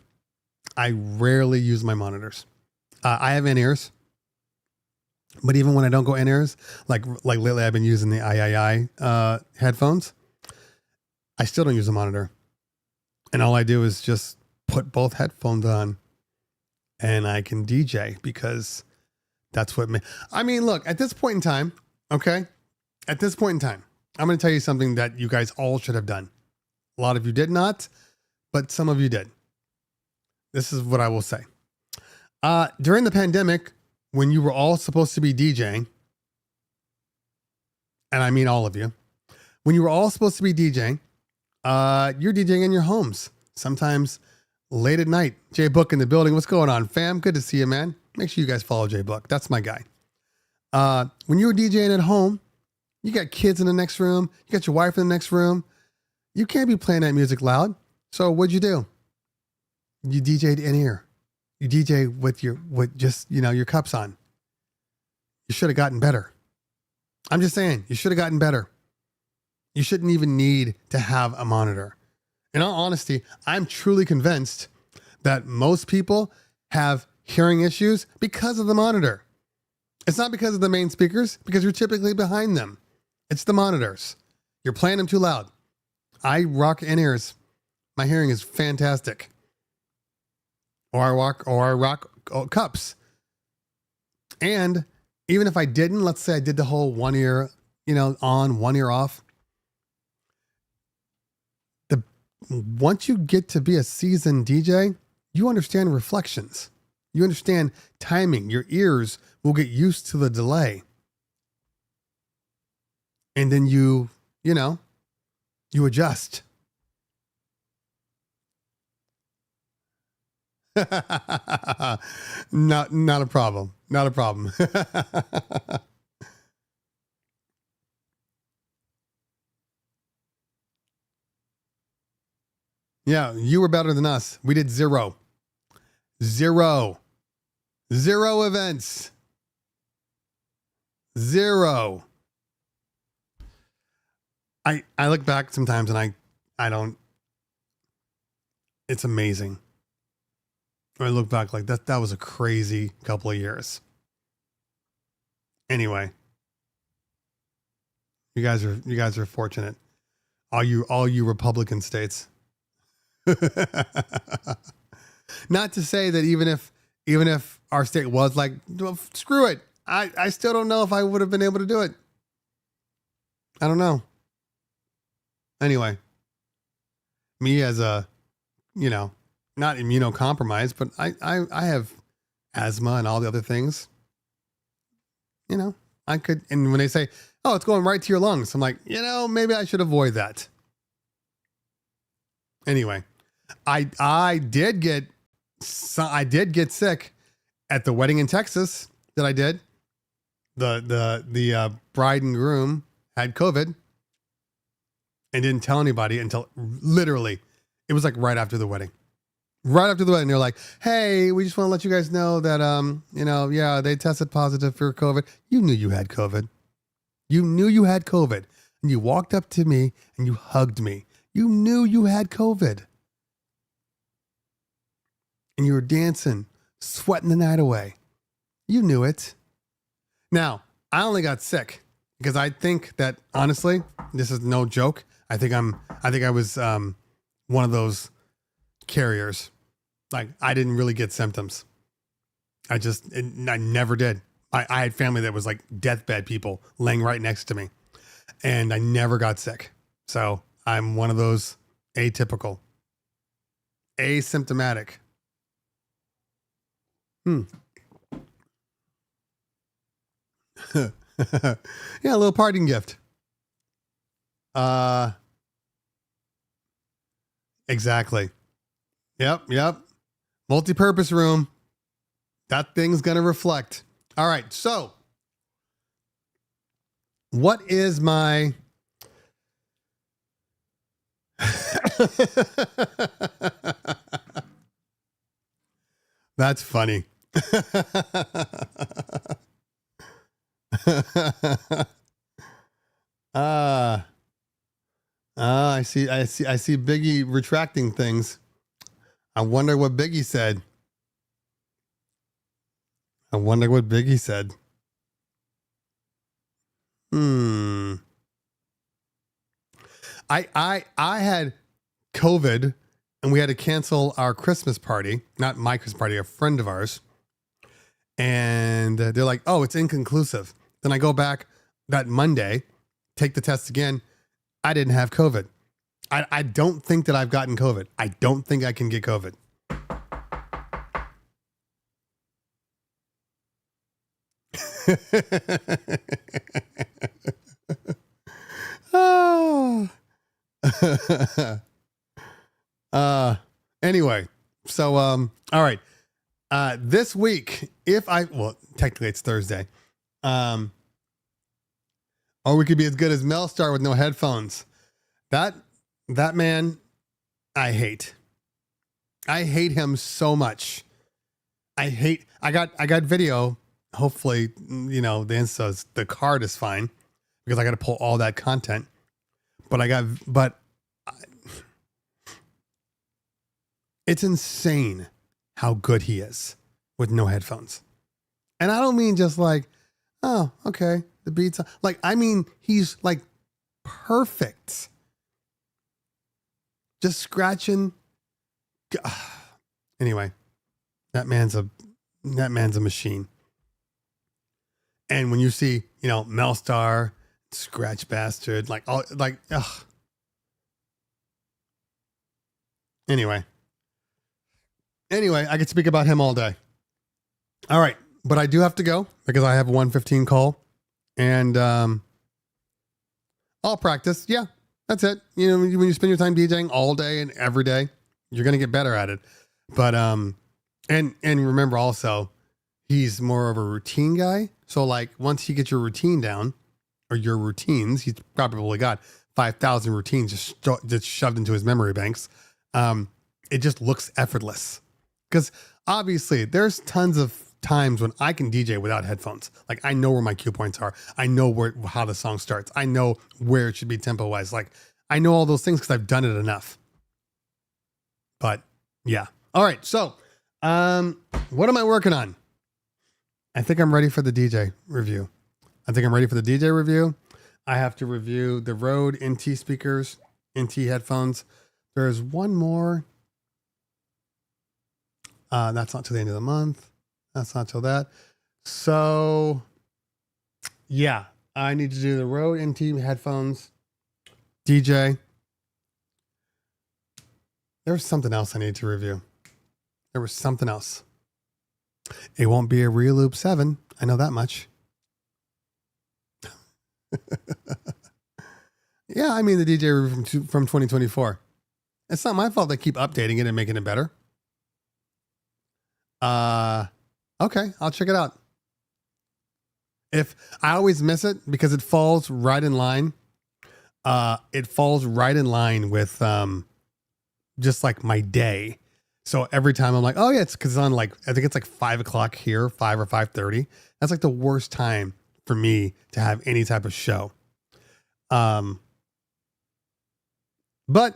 I rarely use my monitors. I have in-ears, but even when I don't go in-ears, like lately I've been using the III headphones. I still don't use a monitor. And all I do is just put both headphones on and I can DJ because that's what look, at this point in time, okay? At this point in time, I'm going to tell you something that you guys all should have done. A lot of you did not, but some of you did. This is what I will say. During the pandemic, when you were all supposed to be DJing, and I mean all of you, when you were all supposed to be DJing, you're DJing in your homes, sometimes late at night. Jay Book in the building. What's going on, fam? Good to see you, man. Make sure you guys follow Jay Book. That's my guy. When you were DJing at home, you got kids in the next room. You got your wife in the next room. You can't be playing that music loud. So what'd you do? You DJ'd in ear. You DJ with just your cups on. You should have gotten better. I'm just saying, you should have gotten better. You shouldn't even need to have a monitor. In all honesty, I'm truly convinced that most people have hearing issues because of the monitor. It's not because of the main speakers, because you're typically behind them. It's the monitors. You're playing them too loud. I rock in-ears. My hearing is fantastic. Or I rock cups. And even if I didn't, let's say I did the whole one ear, on, one ear off. once you get to be a seasoned DJ, you understand reflections. You understand timing. Your ears will get used to the delay. And then you adjust. Not a problem. Not a problem. Yeah, you were better than us. We did 0 events. 0. I look back sometimes and I don't, it's amazing. I look back like that was a crazy couple of years. Anyway, you guys are fortunate. All you Republican states. Not to say that even if our state was like, well, screw it, I still don't know if I would have been able to do it. I don't know. Anyway, me as a, not immunocompromised, but I have asthma and all the other things. I could, and when they say, oh, it's going right to your lungs, I'm like, maybe I should avoid that. Anyway, I did get sick at the wedding in Texas that I did. The bride and groom had COVID and didn't tell anybody until literally it was like right after the wedding. Right after the wedding, they're like, hey, we just want to let you guys know that, they tested positive for COVID. You knew you had COVID. You knew you had COVID. And you walked up to me and you hugged me. You knew you had COVID. And you were dancing, sweating the night away. You knew it. Now, I only got sick because I think that, honestly, this is no joke. I think I was one of those carriers. Like, I didn't really get symptoms. I never did. I had family that was like deathbed people laying right next to me, and I never got sick. So I'm one of those atypical, asymptomatic. Yeah, a little parting gift. Exactly. Yep. Multi-purpose room. That thing's going to reflect. All right. So what is my, that's funny. I see Biggie retracting things. I wonder what Biggie said. I had COVID and we had to cancel our Christmas party, not my Christmas party, a friend of ours. And they're like, oh, it's inconclusive. Then I go back that Monday, take the test again. I didn't have COVID. I don't think that I've gotten COVID. I don't think I can get COVID. Anyway, so all right. This week, technically it's Thursday. Or we could be as good as Mel Star with no headphones. That man, I hate him so much. I got video. Hopefully, the card is fine because I got to pull all that content. But it's insane how good he is with no headphones. And I don't mean just like, oh, okay, the beats. Like, I mean, he's like perfect. Just scratching. Anyway, that man's a machine. And when you see, Melstar, Scratch Bastard, ugh. Anyway, I could speak about him all day. All right. But I do have to go because I have a 1:15 call, and I'll practice. Yeah, that's it. You know, when you spend your time DJing all day and every day, you're going to get better at it. But, and remember also, he's more of a routine guy. So like once you get your routine down, or your routines, he's probably got 5,000 routines just shoved into his memory banks. It just looks effortless because obviously there's tons of times when I can DJ without headphones. Like I know where my cue points are. I know how the song starts. I know where it should be tempo wise. Like I know all those things because I've done it enough. But yeah. All right. So, what am I working on? I think I'm ready for the DJ review. I have to review the Rode NT speakers, NT headphones. There's one more. That's not till the end of the month. That's not till that. So, yeah, I need to do the Rode NT headphones, DJ. There was something else I need to review. There was something else. It won't be a Real Loop 7. I know that much. Yeah, I mean the DJ review from 2024. It's not my fault they keep updating it and making it better. Okay, I'll check it out. If I always miss it because it falls right in line. It falls right in line with just like my day. So every time I'm like, oh yeah, it's because it's on like I think it's like 5 o'clock here, 5 or 5:30. That's like the worst time for me to have any type of show. But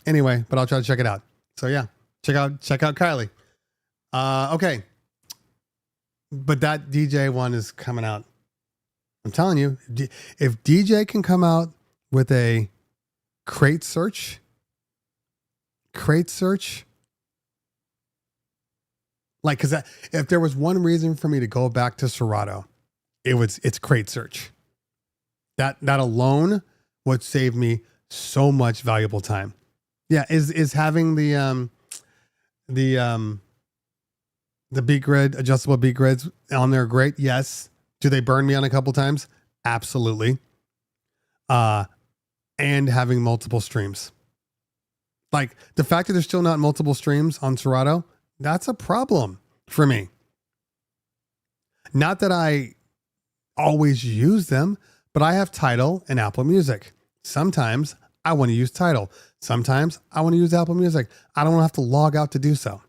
anyway, I'll try to check it out. So yeah, check out Kylie. Okay. But that DJ one is coming out. I'm telling you, if DJ can come out with a crate search, like, cause if there was one reason for me to go back to Serato, it's crate search. That alone would save me so much valuable time. Yeah. Is having the beat grid, adjustable beat grids on there great? Yes. Do they burn me on a couple times? Absolutely. And having multiple streams. Like the fact that there's still not multiple streams on Serato, that's a problem for me. Not that I always use them, but I have Tidal and Apple Music. Sometimes I want to use Tidal. Sometimes I want to use Apple Music. I don't have to log out to do so.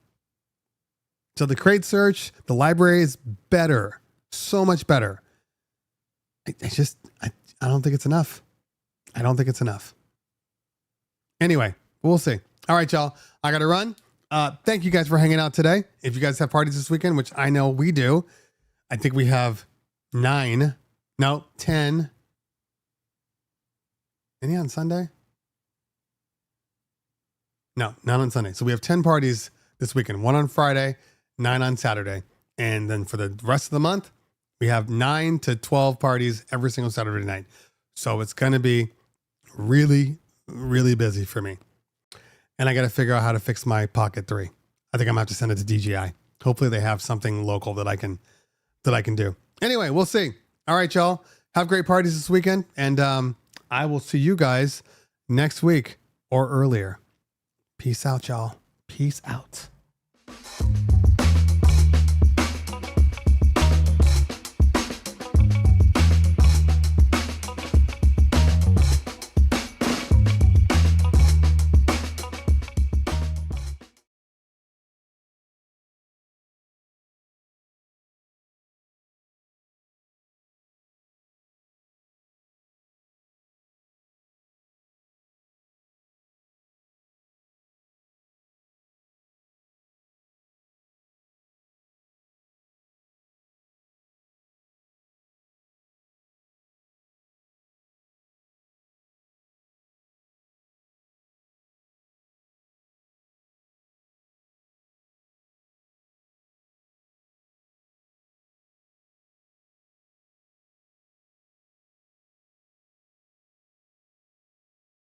So the crate search, the library is better, so much better. I don't think it's enough. Anyway, we'll see. All right, y'all. I got to run. Thank you guys for hanging out today. If you guys have parties this weekend, which I know we do, I think we have 10. Any on Sunday? No, not on Sunday. So we have 10 parties this weekend, 1 on Friday, 9 on Saturday. And then for the rest of the month, we have 9 to 12 parties every single Saturday night. So it's going to be really, really busy for me. And I got to figure out how to fix my Pocket 3. I think I'm going to have to send it to DJI. Hopefully they have something local that I can do. Anyway, we'll see. All right, y'all. Have great parties this weekend. And I will see you guys next week or earlier. Peace out, y'all. Peace out.